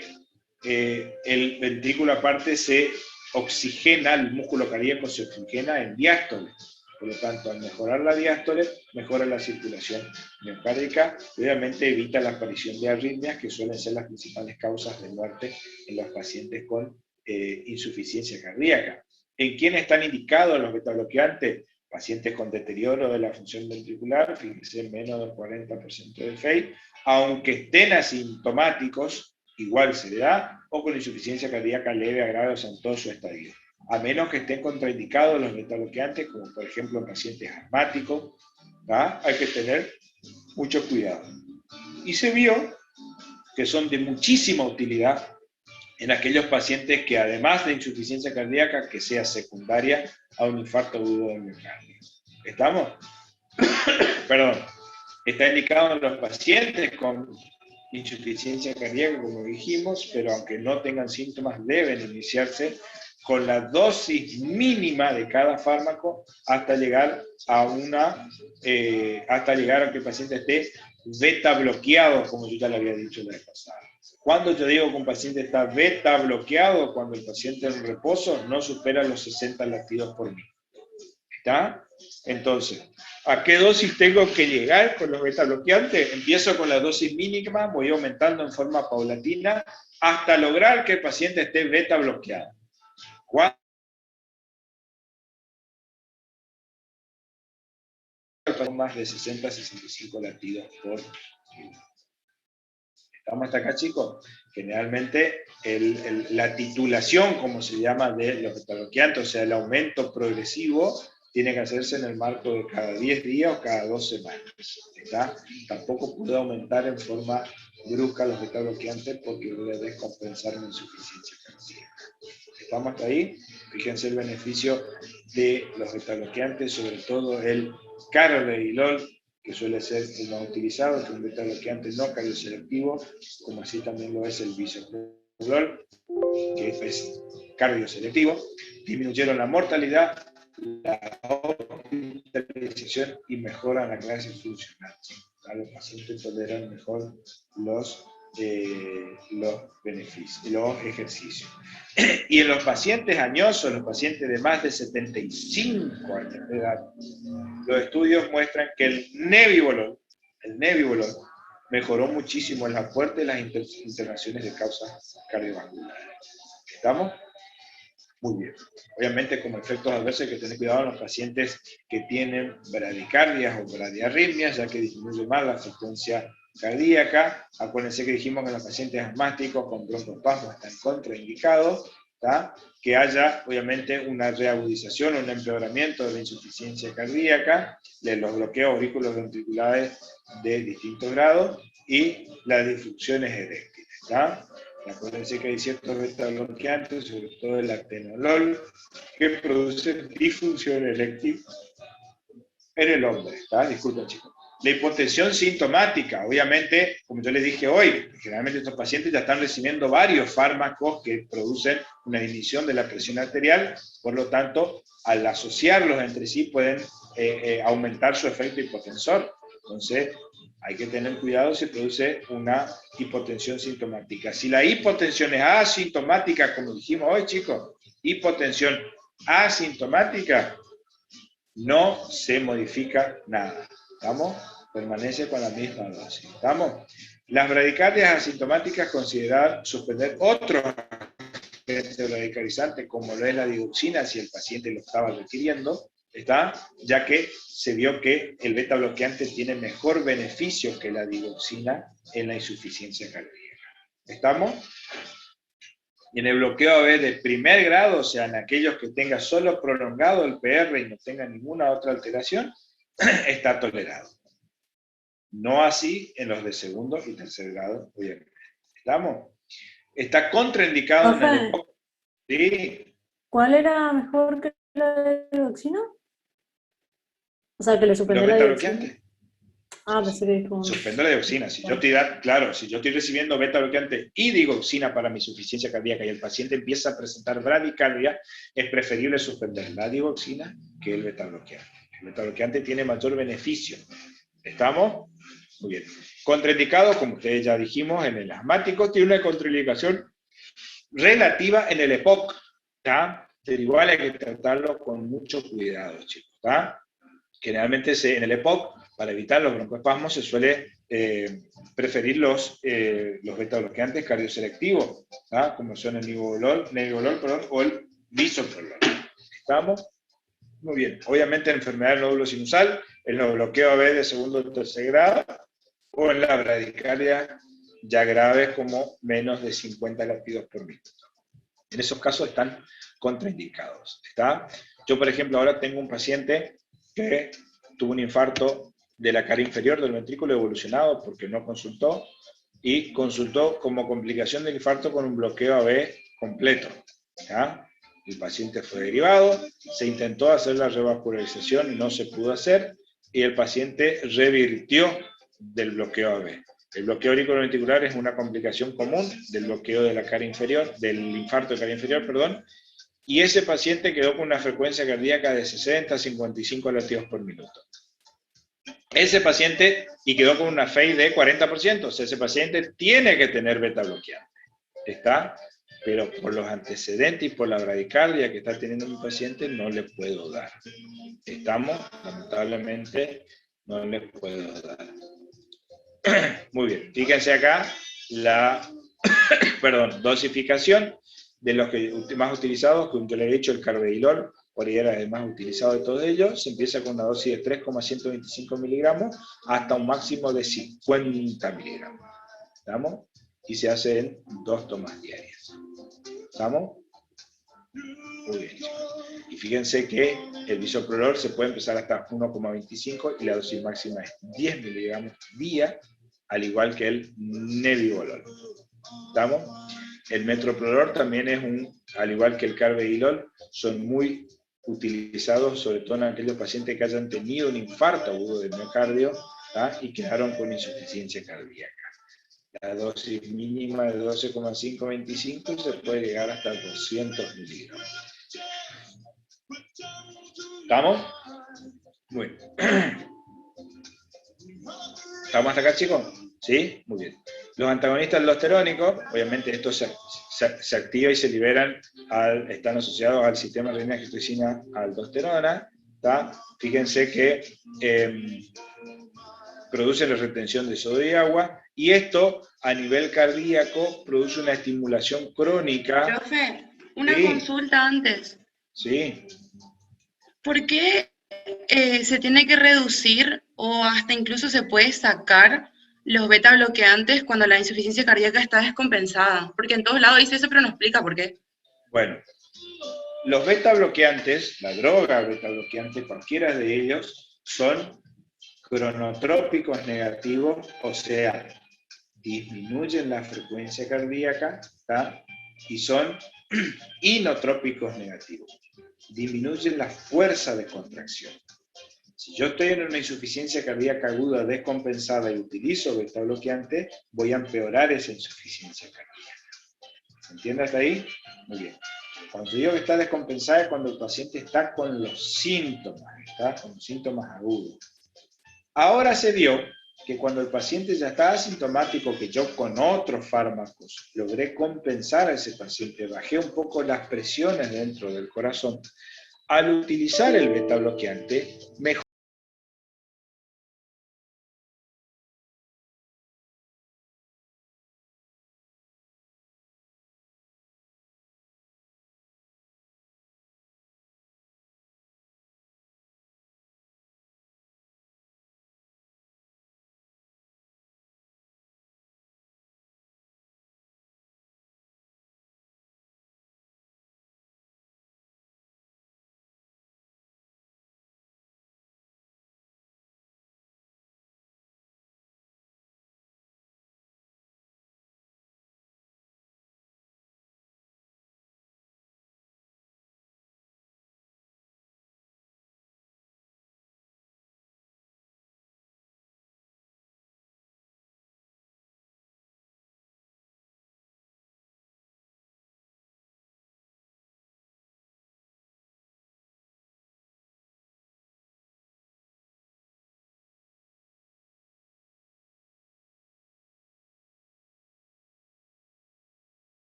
Speaker 2: el ventrículo aparte se oxigena, el músculo cardíaco se oxigena en diástole. Por lo tanto, al mejorar la diástole, mejora la circulación miocárdica y obviamente evita la aparición de arritmias, que suelen ser las principales causas de muerte en los pacientes con insuficiencia cardíaca. ¿En quién están indicados los betabloqueantes? Pacientes con deterioro de la función ventricular, fíjense, menos del 40% de FEI, aunque estén asintomáticos, igual se le da, o con insuficiencia cardíaca leve a grave, o sea, en todo su estadio. A menos que estén contraindicados los betabloqueantes, como por ejemplo en pacientes asmáticos, ¿tá? Hay que tener mucho cuidado. Y se vio que son de muchísima utilidad en aquellos pacientes que además de insuficiencia cardíaca, que sea secundaria a un infarto agudo del miocardio. ¿Estamos? Perdón. Está indicado en los pacientes con insuficiencia cardíaca, como dijimos, pero aunque no tengan síntomas, deben iniciarse con la dosis mínima de cada fármaco hasta llegar a que el paciente esté beta bloqueado, como yo ya le había dicho la vez pasada. Cuando yo digo que un paciente está beta bloqueado, cuando el paciente en reposo no supera los 60 latidos por minuto. ¿Está? Entonces, ¿a qué dosis tengo que llegar con los beta bloqueantes? Empiezo con la dosis mínima, voy aumentando en forma paulatina hasta lograr que el paciente esté beta bloqueado. ¿Cuánto? Más de 60 a 65 latidos por minuto. ¿Estamos hasta acá, chicos? Generalmente la titulación, como se llama, de los betabloqueantes, o sea, el aumento progresivo, tiene que hacerse en el marco de cada 10 días o cada 2 semanas. ¿Está? Tampoco puedo aumentar en forma brusca los betabloqueantes porque voy a descompensar mi insuficiencia cardíaca. ¿Estamos hasta ahí? Fíjense el beneficio de los betabloqueantes, sobre todo el carvedilol, que suele ser el más utilizado, que es un betabloqueante no cardioselectivo, como así también lo es el bisoprolol, que es cardioselectivo. Disminuyeron la mortalidad, la hospitalización y mejoran la clase funcional. Los pacientes toleran mejor los beneficios, los ejercicios. Y en los pacientes añosos, los pacientes de más de 75 años de edad, los estudios muestran que el nebivolol mejoró muchísimo el aporte de las internaciones de causas cardiovasculares. ¿Estamos? Muy bien. Obviamente, como efectos adversos hay que tener cuidado en los pacientes que tienen bradicardias o bradiarritmias, ya que disminuye más la frecuencia cardíaca. Acuérdense que dijimos que en los pacientes asmáticos con broncoespasmo están contraindicados, ¿tá? Que haya, obviamente, una reagudización o un empeoramiento de la insuficiencia cardíaca, de los bloqueos auriculoventriculares de distintos grados y las disfunciones eréctiles, ¿tá? Acuérdense que hay ciertos betabloqueantes, sobre todo el atenolol, que producen disfunción eréctil en el hombre. ¿Tá? Disculpen, chicos. La hipotensión sintomática, obviamente, como yo les dije hoy, generalmente estos pacientes ya están recibiendo varios fármacos que producen una disminución de la presión arterial, por lo tanto, al asociarlos entre sí pueden aumentar su efecto hipotensor. Entonces, hay que tener cuidado si produce una hipotensión sintomática. Si la hipotensión es asintomática, como dijimos hoy, chicos, hipotensión asintomática, no se modifica nada. ¿Estamos? Permanece con la misma dosis. ¿Estamos? Las bradicardias asintomáticas considerar suspender otros agentes radicalizantes, como lo es la digoxina, si el paciente lo estaba requiriendo, ¿está? Ya que se vio que el beta bloqueante tiene mejor beneficio que la digoxina en la insuficiencia cardíaca. ¿Estamos? Y en el bloqueo AB de primer grado, o sea, en aquellos que tenga solo prolongado el PR y no tenga ninguna otra alteración, está tolerado. No así en los de segundo y tercer grado, obviamente. ¿Estamos? Está contraindicado en el
Speaker 3: Profe,
Speaker 2: EPOC. ¿Sí?
Speaker 3: ¿cuál era mejor que la dioxina? O sea, que le
Speaker 2: Los
Speaker 3: suspender la
Speaker 2: beta
Speaker 3: dioxina.
Speaker 2: bloqueantes.
Speaker 3: Ah, pensé que con...
Speaker 2: Suspendo la dioxina. Si yo claro, si yo estoy recibiendo beta bloqueante y digoxina para mi insuficiencia cardíaca y el paciente empieza a presentar bradicardia, es preferible suspender la digoxina que el beta bloqueante. El beta bloqueante tiene mayor beneficio. ¿Estamos? Muy bien. Contraindicado, como ustedes ya dijimos, en el asmático, tiene una contraindicación relativa en el EPOC. ¿Tá? Pero igual hay que tratarlo con mucho cuidado, chicos. ¿Tá? Generalmente en el EPOC, para evitar los broncoespasmos, se suele preferir los beta bloqueantes cardioselectivos, ¿tá? Como son el nebivolol, o el bisoprolol. ¿Estamos? Muy bien. Obviamente en enfermedad del nódulo sinusal, en los bloqueos AB de segundo o tercer grado, o en la bradicardia ya graves como menos de 50 latidos por minuto. En esos casos están contraindicados. ¿Está? Yo, por ejemplo, ahora tengo un paciente que tuvo un infarto de la cara inferior del ventrículo evolucionado porque no consultó, y consultó como complicación del infarto con un bloqueo AB completo. ¿Ya? El paciente fue derivado, se intentó hacer la revascularización y no se pudo hacer, y el paciente revirtió del bloqueo AB. El bloqueo auriculoventricular es una complicación común del bloqueo de la cara inferior, del infarto de cara inferior, perdón, y ese paciente quedó con una frecuencia cardíaca de 60 a 55 latidos por minuto. Ese paciente, y quedó con una FEI de 40%, o sea, ese paciente tiene que tener beta bloqueante. ¿Está? Pero por los antecedentes y por la bradicardia que está teniendo mi paciente, no le puedo dar. ¿Estamos? Lamentablemente, no le puedo dar. Muy bien, fíjense acá la dosificación de los que más utilizados, como yo le he dicho, el carvedilol, por ahí era el más utilizado de todos ellos. Se empieza con una dosis de 3,125 miligramos hasta un máximo de 50 miligramos. ¿Estamos? Y se hace en 2 tomas diarias. ¿Estamos? Muy bien, chicos. Y fíjense que el bisoprolol se puede empezar hasta 1,25 y la dosis máxima es 10 miligramos día, al igual que el nebivolol. ¿Estamos? El metoprolol también es al igual que el carvedilol, son muy utilizados, sobre todo en aquellos pacientes que hayan tenido un infarto agudo del miocardio, ¿tá? Y quedaron con insuficiencia cardíaca. La dosis mínima de 12,525 se puede llegar hasta 200 miligramos. ¿Estamos? Muy bien. ¿Estamos hasta acá, chicos? ¿Sí? Muy bien. Los antagonistas aldosterónicos, obviamente estos se activan y se liberan, están asociados al sistema renina-angiotensina aldosterona. ¿Tá? Fíjense que produce la retención de sodio y agua, y esto a nivel cardíaco produce una estimulación crónica.
Speaker 4: Profe, una
Speaker 2: Sí,
Speaker 4: consulta antes.
Speaker 2: sí.
Speaker 4: ¿Por qué se tiene que reducir o hasta incluso se puede sacar los beta bloqueantes cuando la insuficiencia cardíaca está descompensada? Porque en todos lados dice eso, pero no explica por qué.
Speaker 2: Bueno, los beta bloqueantes, la droga beta bloqueante, cualquiera de ellos, son cronotrópicos negativos, o sea, disminuyen la frecuencia cardíaca, ¿tá? Y son inotrópicos negativos, disminuyen la fuerza de contracción. Si yo estoy en una insuficiencia cardíaca aguda descompensada y utilizo beta bloqueante, voy a empeorar esa insuficiencia cardíaca. ¿Se entiende hasta ahí? Muy bien. Cuando digo que está descompensada es cuando el paciente está con los síntomas, está con síntomas agudos. Ahora se dio que cuando el paciente ya está asintomático, que yo con otros fármacos logré compensar a ese paciente, bajé un poco las presiones dentro del corazón, al utilizar el beta bloqueante, mejoré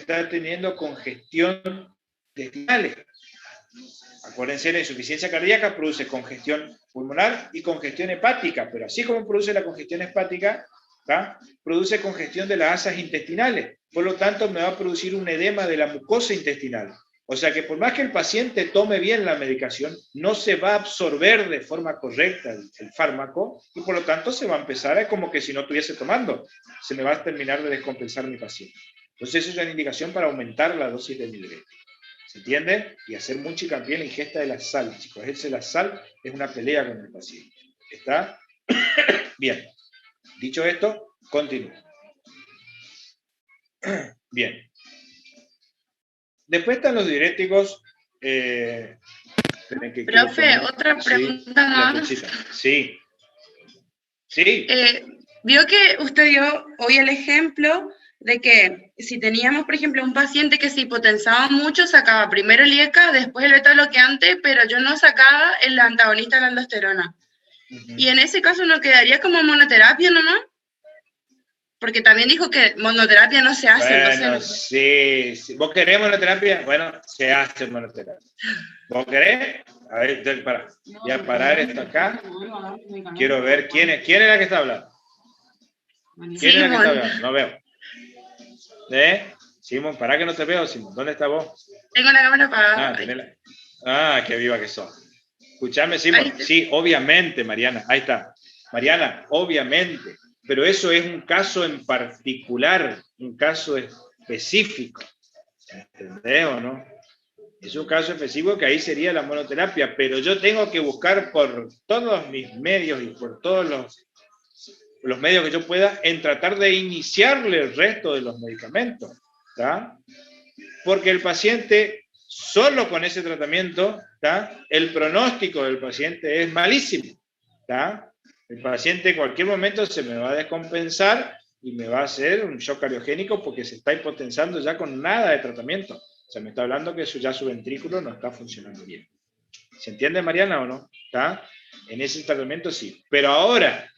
Speaker 2: está teniendo congestión intestinal. Acuérdense, la insuficiencia cardíaca produce congestión pulmonar y congestión hepática, pero así como produce la congestión hepática, ¿tá?, produce congestión de las asas intestinales. Por lo tanto, me va a producir un edema de la mucosa intestinal. O sea que por más que el paciente tome bien la medicación, no se va a absorber de forma correcta el fármaco y por lo tanto se va a empezar a como que si no estuviese tomando. Se me va a terminar de descompensar mi paciente. Entonces, eso es una indicación para aumentar la dosis de diurético. ¿Se entiende? Y hacer mucho hincapié en la ingesta de la sal, chicos. La sal es una pelea con el paciente. ¿Está? Bien. Dicho esto, continúo. Bien. Después están los diuréticos.
Speaker 4: Profe, otra pregunta más.
Speaker 2: Sí. Sí.
Speaker 4: Vio que usted dio hoy el ejemplo de que si teníamos, por ejemplo, un paciente que se hipotensaba mucho, sacaba primero el IECA, después el beta bloqueante, pero yo no sacaba el antagonista de la aldosterona. Y en ese caso no quedaría como monoterapia nomás, porque también dijo que monoterapia no se hace.
Speaker 2: Bueno,
Speaker 4: entonces...
Speaker 2: sí. ¿Vos querés monoterapia? Bueno, se hace monoterapia. ¿Vos querés? A ver, para. Voy a parar esto acá. Quiero ver quién es la que está hablando. ¿Quién es la que está hablando? No veo. Simón, pará que no te veo, Simón. ¿Dónde estás vos?
Speaker 4: Tengo la cámara apagada.
Speaker 2: Qué viva que sos. Escuchame, Simón. Sí, obviamente, Mariana. Ahí está. Mariana, obviamente. Pero eso es un caso en particular, un caso específico. ¿Entendés o no? Es un caso específico que ahí sería la monoterapia, pero yo tengo que buscar por todos mis medios y por todos los medios que yo pueda en tratar de iniciarle el resto de los medicamentos, ¿tá? Porque el paciente, solo con ese tratamiento, ¿tá?, el pronóstico del paciente es malísimo, ¿tá? El paciente en cualquier momento se me va a descompensar y me va a hacer un shock cardiogénico porque se está hipotensando ya con nada de tratamiento. O sea, me está hablando que ya su ventrículo no está funcionando bien. ¿Se entiende, Mariana, o no? ¿Está? En ese tratamiento sí. Pero ahora,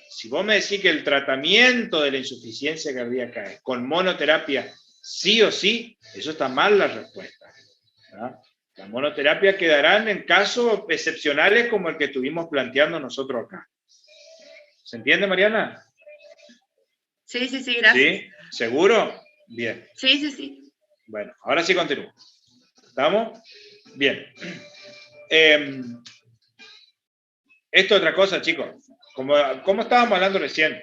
Speaker 2: si vos me decís que el tratamiento de la insuficiencia cardíaca es con monoterapia sí o sí, eso está mal la respuesta, ¿verdad? La monoterapia quedarán en casos excepcionales como el que estuvimos planteando nosotros acá. ¿Se entiende, Mariana?
Speaker 4: Sí, gracias.
Speaker 2: ¿Sí? ¿Seguro? Bien.
Speaker 4: Sí.
Speaker 2: Bueno, ahora sí continúo. ¿Estamos? Bien. Esto es otra cosa, chicos. Como estábamos hablando recién,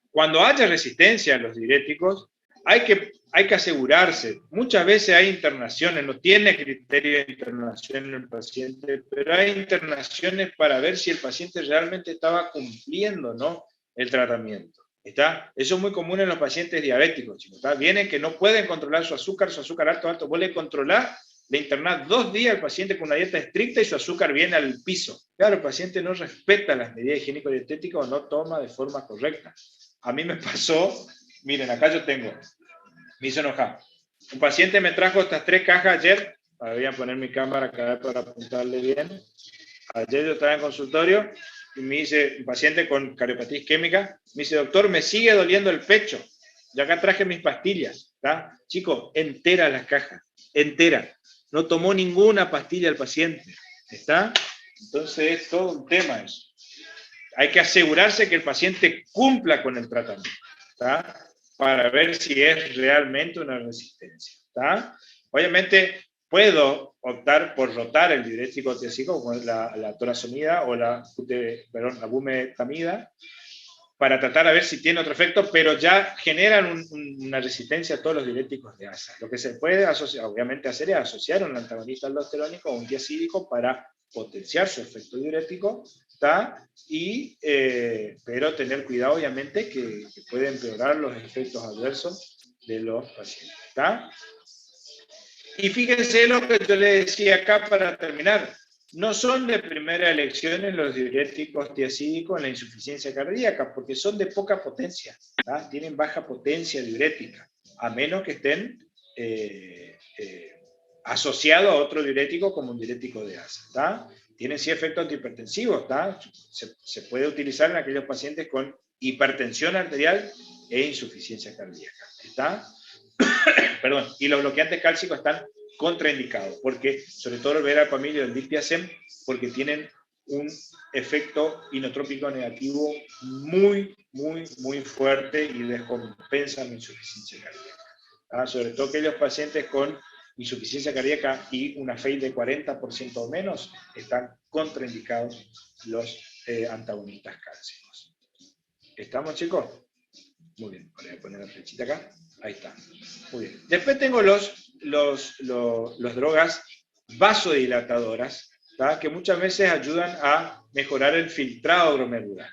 Speaker 2: cuando haya resistencia a los diuréticos, hay que asegurarse. Muchas veces hay internaciones, no tiene criterio de internación el paciente, pero hay internaciones para ver si el paciente realmente estaba cumpliendo, ¿no?, el tratamiento. ¿Está? Eso es muy común en los pacientes diabéticos, chicos. ¿Está? Vienen que no pueden controlar su azúcar alto. Vos le controlás, le internás 2 días al paciente con una dieta estricta y su azúcar viene al piso. Claro, el paciente no respeta las medidas higiénico-dietéticas o no toma de forma correcta. A mí me pasó, miren, acá yo tengo, me hizo enojar. Un paciente me trajo estas 3 cajas ayer, voy a poner mi cámara acá para apuntarle bien. Ayer yo estaba en consultorio y me dice, un paciente con cardiopatía isquémica, me dice, doctor, me sigue doliendo el pecho. Y acá traje mis pastillas, ¿está? Chico, entera las cajas, entera. No tomó ninguna pastilla el paciente, ¿está? Entonces es todo un tema eso. Hay que asegurarse que el paciente cumpla con el tratamiento, ¿está?, para ver si es realmente una resistencia, ¿está? Obviamente puedo optar por rotar el diurético tiazídico, como es la torazonida o la bumetamida, para tratar de ver si tiene otro efecto, pero ya generan una resistencia a todos los diuréticos de ASA. Lo que se puede asociar, obviamente hacer, es asociar un antagonista aldosterónico o un tiazídico para potenciar su efecto diurético, ¿está? Pero tener cuidado, obviamente, que puede empeorar los efectos adversos de los pacientes, ¿está? Y fíjense lo que yo le decía acá para terminar. No son de primera elección en los diuréticos tiazídicos en la insuficiencia cardíaca, porque son de poca potencia, ¿tá? Tienen baja potencia diurética, a menos que estén asociados a otro diurético como un diurético de ASA, ¿tá? Tienen sí efectos antihipertensivos, ¿tá? Se puede utilizar en aquellos pacientes con hipertensión arterial e insuficiencia cardíaca. ¿Está? Perdón, y los bloqueantes cálcicos están contraindicados, porque sobre todo el verapamil y el dipiacem, porque tienen un efecto inotrópico negativo muy, muy, muy fuerte y descompensan la insuficiencia cardíaca. Sobre todo aquellos pacientes con insuficiencia cardíaca y una FEI de 40% o menos, están contraindicados los antagonistas cálcicos. ¿Estamos, chicos? Muy bien, voy a poner la flechita acá. Ahí está. Muy bien. Después tengo los drogas vasodilatadoras, ¿tá? Que muchas veces ayudan a mejorar el filtrado glomerular.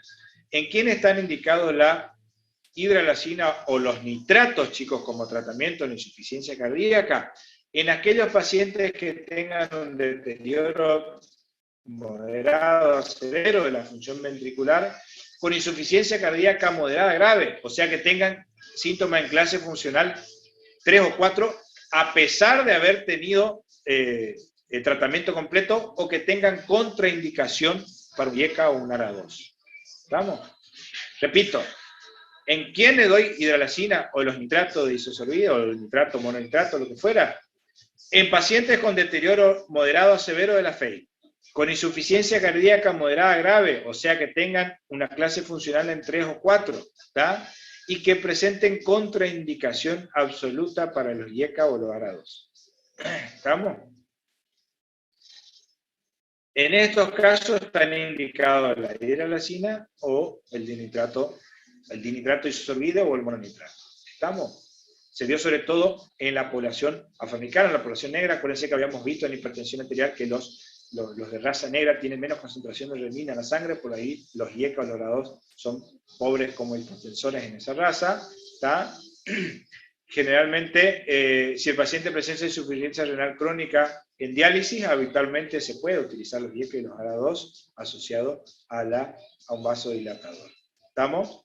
Speaker 2: ¿En quién están indicados la hidralazina o los nitratos, chicos, como tratamiento de la insuficiencia cardíaca? En aquellos pacientes que tengan un deterioro moderado a severo de la función ventricular, con insuficiencia cardíaca moderada grave, o sea que tengan síntomas en clase funcional 3 o 4, a pesar de haber tenido el tratamiento completo, o que tengan contraindicación para un IECA o un ARA2. ¿Estamos? Repito, ¿en quién le doy hidralazina o los nitratos de isosorbida o el nitrato, mononitrato, lo que fuera? En pacientes con deterioro moderado a severo de la FEI, con insuficiencia cardíaca moderada grave, o sea que tengan una clase funcional en 3 o 4, ¿tá? Y que presenten contraindicación absoluta para los IECA o los ARA2. ¿Estamos? En estos casos están indicados la hidralazina o el dinitrato isosorbida o el mononitrato. ¿Estamos? Se vio sobre todo en la población afroamericana, en la población negra. Acuérdense que habíamos visto en la hipertensión arterial que los de raza negra tienen menos concentración de renina en la sangre, por ahí los IECA o los ARA2 son pobres como hipotensores en esa raza. ¿Tá? Generalmente, si el paciente presenta insuficiencia renal crónica en diálisis, habitualmente se puede utilizar los IECA y los ARA2 asociados a un vasodilatador. ¿Estamos?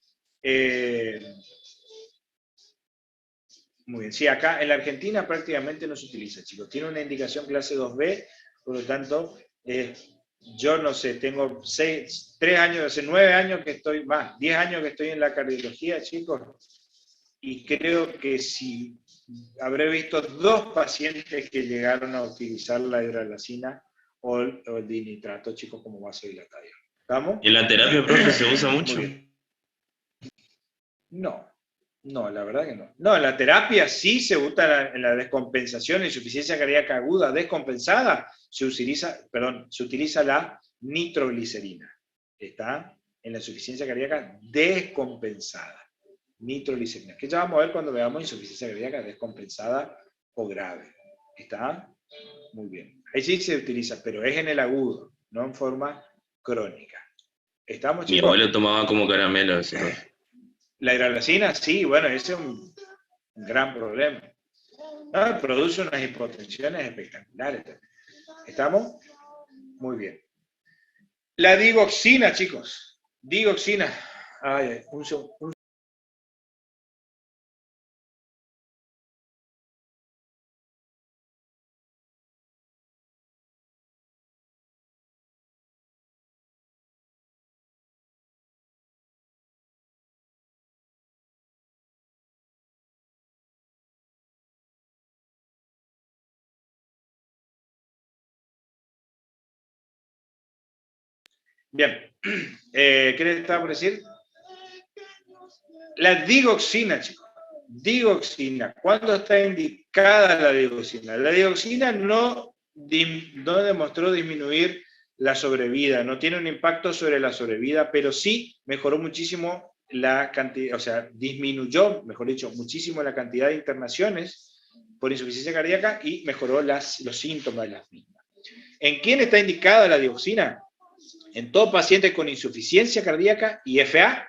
Speaker 2: Muy bien. Sí, acá en la Argentina prácticamente no se utiliza, chicos. Tiene una indicación clase 2B, por lo tanto, yo no sé, tengo 3 años, hace 9 años que estoy, más, 10 años que estoy en la cardiología, chicos, y creo que sí, habré visto 2 pacientes que llegaron a utilizar la hidralazina o el dinitrato, chicos, como vasodilatador. ¿Estamos?
Speaker 5: ¿Y en la terapia, profe, se usa mucho?
Speaker 2: No, la verdad que no. No, en la terapia sí se usa en la descompensación, insuficiencia cardíaca aguda descompensada, se utiliza la nitroglicerina. ¿Está? En la insuficiencia cardíaca descompensada. Nitroglicerina. Que ya vamos a ver cuando veamos insuficiencia cardíaca descompensada o grave. ¿Está? Muy bien. Ahí sí se utiliza, pero es en el agudo, no en forma crónica. ¿Estamos, chicos?
Speaker 5: Mi abuelo tomaba como caramelo eso.
Speaker 2: La hidralazina, sí, bueno, ese es un gran problema. No, produce unas hipotensiones espectaculares. ¿Estamos? Muy bien. La digoxina, chicos. Digoxina. Ay, un Bien, ¿qué les estaba por decir? La digoxina, chicos. Digoxina. ¿Cuándo está indicada la digoxina? La digoxina no demostró disminuir la sobrevida, no tiene un impacto sobre la sobrevida, pero sí mejoró muchísimo la cantidad, o sea, disminuyó, mejor dicho, muchísimo la cantidad de internaciones por insuficiencia cardíaca y mejoró los síntomas de las mismas. ¿En quién está indicada la digoxina? En todo paciente con insuficiencia cardíaca y FA,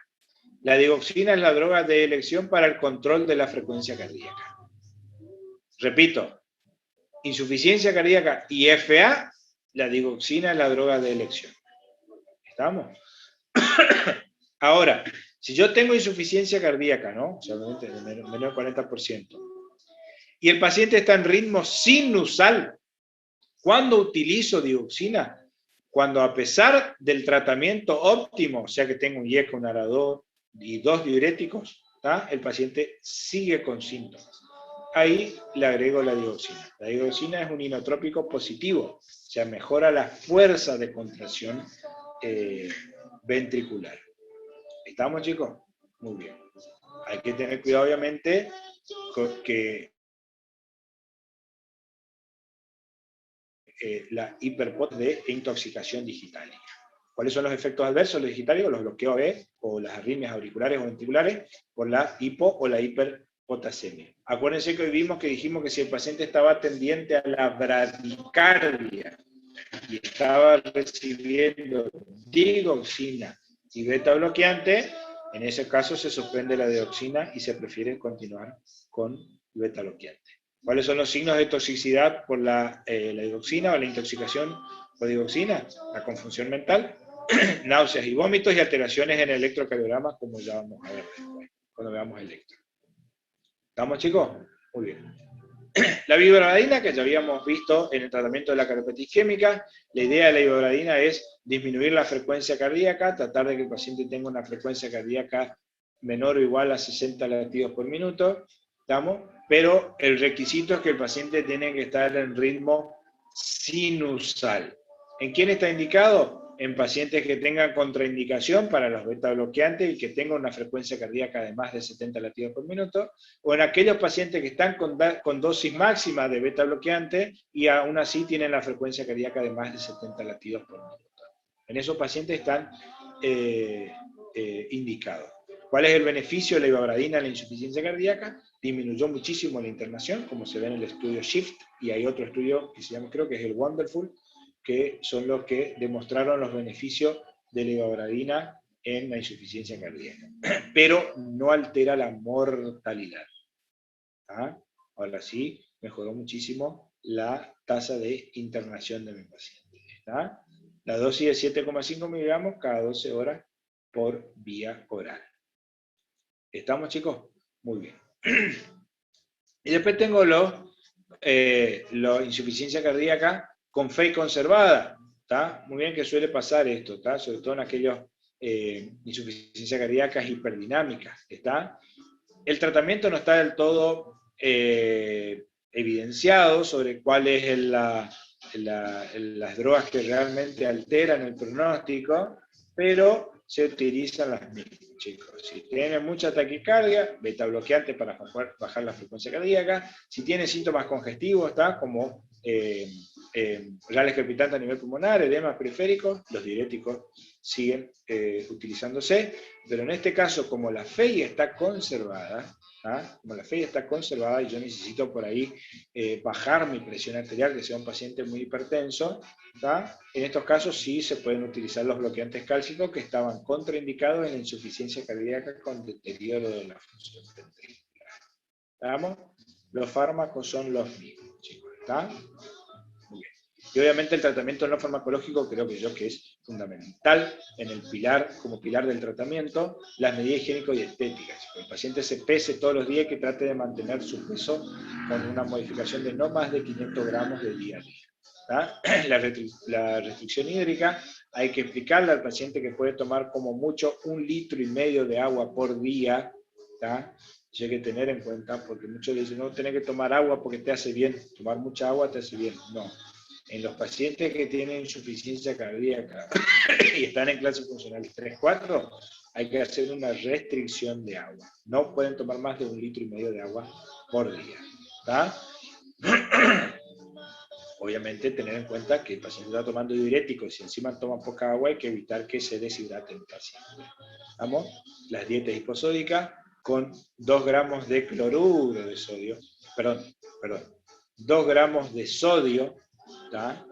Speaker 2: la digoxina es la droga de elección para el control de la frecuencia cardíaca. Repito, insuficiencia cardíaca y FA, la digoxina es la droga de elección. ¿Estamos? Ahora, si yo tengo insuficiencia cardíaca, ¿no? O sea, menor del 40%, y el paciente está en ritmo sinusal, ¿cuándo utilizo digoxina? Cuando a pesar del tratamiento óptimo, o sea que tengo un IECA, un ARA2 y 2 diuréticos, ¿tá? El paciente sigue con síntomas. Ahí le agrego la digoxina. La digoxina es un inotrópico positivo, o sea, mejora la fuerza de contracción ventricular. ¿Estamos, chicos? Muy bien. Hay que tener cuidado, obviamente, con que la hiperpotencia de intoxicación digitálica. ¿Cuáles son los efectos adversos digitálicos? Los bloqueos AB o las arritmias auriculares o ventriculares por la hipo o la hiperpotasemia. Acuérdense que hoy vimos que dijimos que si el paciente estaba tendiente a la bradicardia y estaba recibiendo digoxina y beta bloqueante, en ese caso se suspende la dioxina y se prefiere continuar con beta bloqueante. ¿Cuáles son los signos de toxicidad por la digoxina o la intoxicación por digoxina? La confusión mental, náuseas y vómitos y alteraciones en el electrocardiograma, como ya vamos a ver después, cuando veamos electro. ¿Estamos, chicos? Muy bien. La ibarbadina, que ya habíamos visto en el tratamiento de la cardiopatía isquémica, la idea de la ibarbadina es disminuir la frecuencia cardíaca, tratar de que el paciente tenga una frecuencia cardíaca menor o igual a 60 latidos por minuto, ¿estamos? Pero el requisito es que el paciente tiene que estar en ritmo sinusal. ¿En quién está indicado? En pacientes que tengan contraindicación para los beta bloqueantes y que tengan una frecuencia cardíaca de más de 70 latidos por minuto, o en aquellos pacientes que están con dosis máxima de beta bloqueante y aún así tienen la frecuencia cardíaca de más de 70 latidos por minuto. En esos pacientes están indicados. ¿Cuál es el beneficio de la ibarbadina en la insuficiencia cardíaca? Disminuyó muchísimo la internación, como se ve en el estudio SHIFT, y hay otro estudio que se llama, creo que es el Wonderful, que son los que demostraron los beneficios de la ibarbadina en la insuficiencia cardíaca. Pero no altera la mortalidad. ¿Ah? Ahora sí, mejoró muchísimo la tasa de internación de mi paciente. ¿Está? La dosis de 7,5 miligramos cada 12 horas por vía oral. ¿Estamos, chicos? Muy bien. Y después tengo la insuficiencia cardíaca con fe conservada, ¿está? Muy bien que suele pasar esto, ¿está? Sobre todo en aquellos insuficiencias cardíacas hiperdinámicas, ¿está? El tratamiento no está del todo evidenciado sobre cuáles es las drogas que realmente alteran el pronóstico, pero se utilizan las mismas, chicos. Si tienen mucha taquicardia, beta bloqueante para bajar la frecuencia cardíaca. Si tienen síntomas congestivos, ¿está? Como renales crepitantes a nivel pulmonar, edemas periféricos, los diuréticos siguen utilizándose, pero en este caso, como la FEI está conservada, como la FEI está conservada y yo necesito por ahí bajar mi presión arterial, que sea un paciente muy hipertenso, ¿tá? En estos casos sí se pueden utilizar los bloqueantes cálcicos que estaban contraindicados en la insuficiencia cardíaca con deterioro de la función ventricular. ¿Estamos? Los fármacos son los mismos, chicos, ¿está? Muy bien. Y obviamente el tratamiento no farmacológico creo que es fundamental en el pilar, como pilar del tratamiento, las medidas higiénico y estéticas. Que el paciente se pese todos los días y que trate de mantener su peso con una modificación de no más de 500 gramos de día a día. La restricción hídrica, hay que explicarle al paciente que puede tomar como mucho 1,5 litros de agua por día, ¿tá? Hay que tener en cuenta, porque muchos dicen, no, tenés que tomar agua porque te hace bien, tomar mucha agua te hace bien. No. En los pacientes que tienen insuficiencia cardíaca y están en clase funcional 3-4, hay que hacer una restricción de agua. No pueden tomar más de 1,5 litros de agua por día. ¿Tá? Obviamente tener en cuenta que el paciente está tomando diuréticos y encima toma poca agua, hay que evitar que se deshidrate el paciente. ¿Vamos? Las dietas hiposódicas con 2 gramos de cloruro de sodio, perdón, 2 gramos de sodio, ¿tá?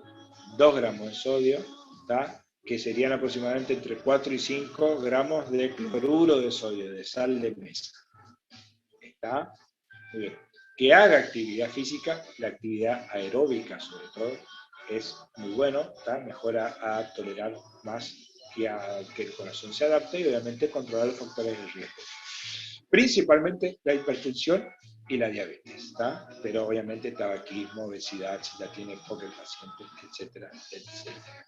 Speaker 2: 2 gramos de sodio, ¿tá? Que serían aproximadamente entre 4 y 5 gramos de cloruro de sodio, de sal de mesa. ¿Está? Muy bien. Que haga actividad física, la actividad aeróbica sobre todo, es muy bueno, ¿tá? Mejora a tolerar más que el corazón se adapte y obviamente controlar los factores de riesgo. Principalmente la hipertensión y la diabetes, ¿tá? Pero obviamente tabaquismo, obesidad, si la tiene poco el paciente, etcétera, etcétera.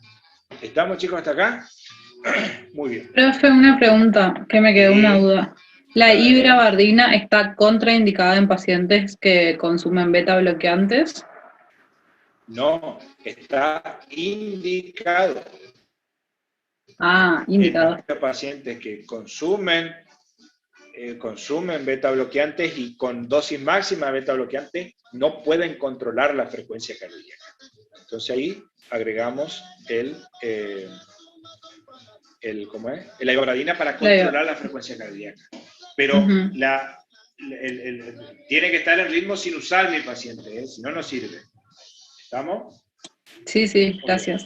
Speaker 2: ¿Estamos, chicos, hasta acá? Muy bien.
Speaker 3: Profe, una pregunta que me quedó una duda.
Speaker 6: La ibravardina está contraindicada en pacientes que consumen beta bloqueantes.
Speaker 2: No, está indicado
Speaker 6: Ah,
Speaker 2: en
Speaker 6: indicado.
Speaker 2: aquellos pacientes que consumen beta bloqueantes y con dosis máxima de beta bloqueantes no pueden controlar la frecuencia cardíaca. Entonces ahí agregamos la ibradina para controlar la frecuencia cardíaca. Pero tiene que estar en ritmo sinusal mi paciente, si no, no sirve. ¿Estamos?
Speaker 6: Sí, sí, gracias.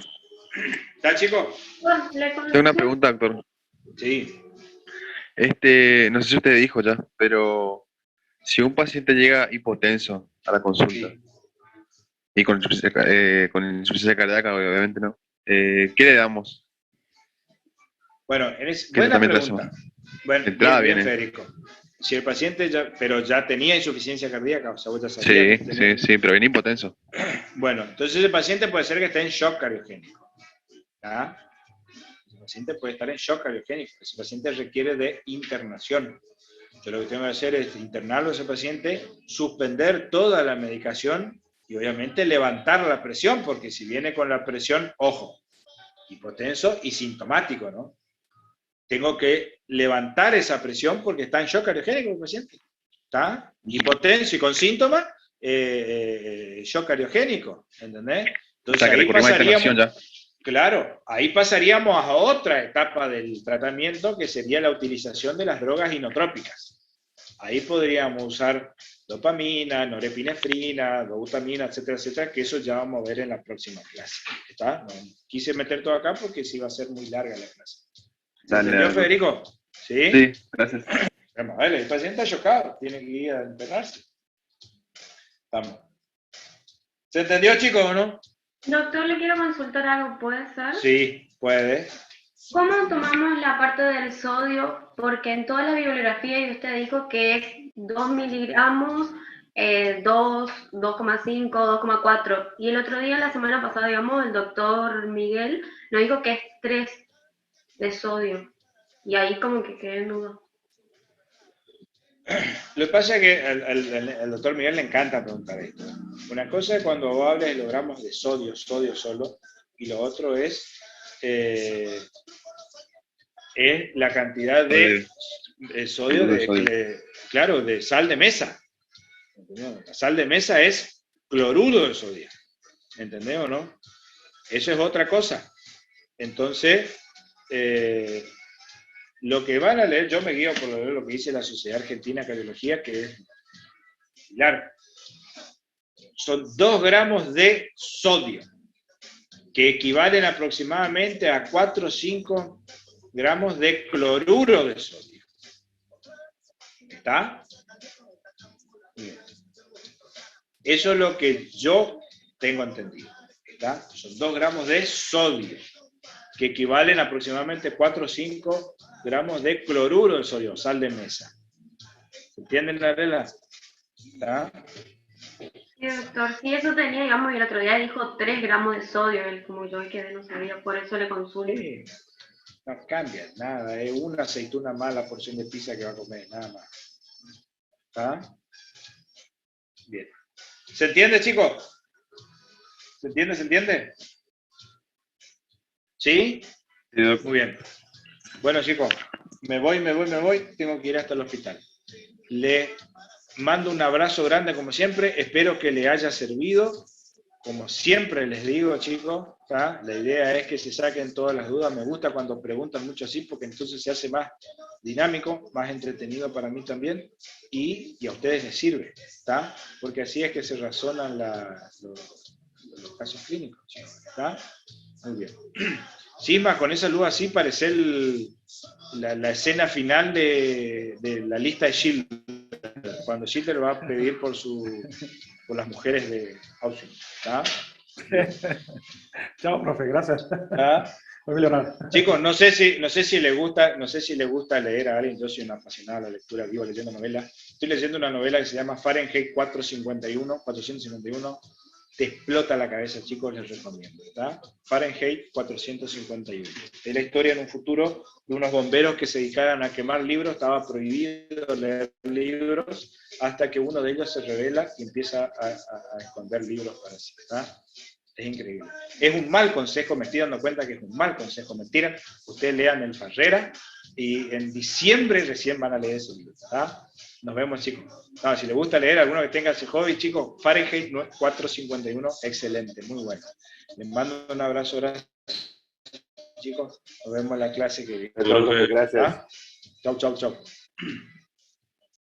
Speaker 2: ¿Está, chico?
Speaker 7: Tengo una pregunta, doctor.
Speaker 2: Sí.
Speaker 7: No sé si usted dijo ya, pero si un paciente llega hipotenso a la consulta y con insuficiencia cardíaca, obviamente no, ¿qué le damos?
Speaker 2: Bueno,
Speaker 7: ¿Qué
Speaker 2: buena
Speaker 7: tratamiento
Speaker 2: pregunta. Bueno,
Speaker 7: Entrada
Speaker 2: bien,
Speaker 7: viene.
Speaker 2: Federico. Si el paciente ya tenía insuficiencia cardíaca, o sea, vos ya sabías que tenía.
Speaker 7: Sí, pero viene hipotenso.
Speaker 2: Bueno, entonces el paciente puede ser que esté en shock cardiogénico. ¿Ya? El paciente puede estar en shock cardiogénico. Ese paciente requiere de internación. Yo lo que tengo que hacer es internarlo a ese paciente, suspender toda la medicación y obviamente levantar la presión, porque si viene con la presión, ojo, hipotenso y sintomático, ¿no? Tengo que levantar esa presión porque está en shock cardiogénico el paciente. ¿Está? Hipotenso y con síntomas, shock cardiogénico, ¿entendés? Entonces
Speaker 7: O sea, que
Speaker 2: ahí
Speaker 7: recurrimos a internación ya.
Speaker 2: claro, ahí pasaríamos a otra etapa del tratamiento que sería la utilización de las drogas inotrópicas. Ahí podríamos usar dopamina, norepinefrina, dobutamina, etcétera, etcétera, que eso ya vamos a ver en la próxima clase. ¿Está? No quise meter todo acá porque sí va a ser muy larga la clase. ¿Se entendió, Federico? ¿Sí?
Speaker 7: Sí, gracias.
Speaker 2: Vamos a ver, el paciente está chocado, tiene que ir a internarse. Vamos. ¿Se entendió, chicos, o no?
Speaker 8: Doctor, le quiero consultar algo, ¿puede ser?
Speaker 2: Sí, puede.
Speaker 8: ¿Cómo tomamos la parte del sodio? Porque en toda la bibliografía usted dijo que es 2 miligramos, 2, 2,5, 2,4. Y el otro día, la semana pasada, digamos, el doctor Miguel nos dijo que es 3 de sodio. Y ahí como que quedé en duda.
Speaker 2: Lo que pasa es que al doctor Miguel le encanta preguntar esto. Una cosa es cuando vos hables de los gramos de sodio solo, y lo otro es la cantidad de sodio, claro, de sal de mesa. ¿Entendés? La sal de mesa es cloruro de sodio. ¿Entendés o no? Eso es otra cosa. Entonces, lo que van a leer, yo me guío por lo que dice la Sociedad Argentina de Cardiología, que es similar. Son 2 gramos de sodio, que equivalen aproximadamente a 4 o 5 gramos de cloruro de sodio. ¿Está? Bien. Eso es lo que yo tengo entendido. ¿Está? Son 2 gramos de sodio, que equivalen aproximadamente a 4 o 5 gramos de cloruro de sodio, sal de mesa. ¿Entienden la regla? ¿Está?
Speaker 8: Sí, doctor, sí, eso tenía, digamos, y el otro día dijo 3 gramos de sodio, él como yo que no sabía, por eso le consulto.
Speaker 2: Sí. No cambia nada, es una aceituna más la porción de pizza que va a comer, nada más. ¿Está? Bien. ¿Se entiende, chicos? ¿Se entiende? ¿Se entiende? ¿Sí? Muy bien. Bueno, chicos, me voy, tengo que ir hasta el hospital. Le mando un abrazo grande como siempre, espero que le haya servido. Como siempre les digo, chicos, ¿tá? La idea es que se saquen todas las dudas. Me gusta cuando preguntan mucho así, porque entonces se hace más dinámico, más entretenido para mí también, y a ustedes les sirve, ¿tá? Porque así es que se razonan los casos clínicos, ¿tá? Muy bien. Sisma, con esa luz así parece la escena final de la lista de Schindler, cuando Schindler va a pedir por las mujeres de Auschwitz. ¿Tá?
Speaker 9: Chao, profe, gracias.
Speaker 2: ¿Tá?
Speaker 9: Voy a llorar.
Speaker 2: Chicos, no sé si le gusta leer a alguien. Yo soy un apasionado de la lectura, vivo leyendo novelas. Estoy leyendo una novela que se llama Fahrenheit 451, te explota la cabeza, chicos, les recomiendo. ¿Tá? Fahrenheit 451. Es la historia en un futuro de unos bomberos que se dedicaban a quemar libros. Estaba prohibido leer libros hasta que uno de ellos se revela y empieza a esconder libros para sí. ¿Tá? Es increíble. Es un mal consejo, me estoy dando cuenta que es un mal consejo, mentira. Ustedes lean el Farrera y en diciembre recién van a leer ese libro. ¿Tá? Nos vemos, chicos. No, si les gusta leer, alguno que tenga ese hobby, chicos, Fahrenheit 451, excelente, muy bueno. Les mando un abrazo, gracias, chicos. Nos vemos en la clase que viene.
Speaker 5: Profe,
Speaker 7: Gracias.
Speaker 2: ¿Tá? Chau, chau, chau.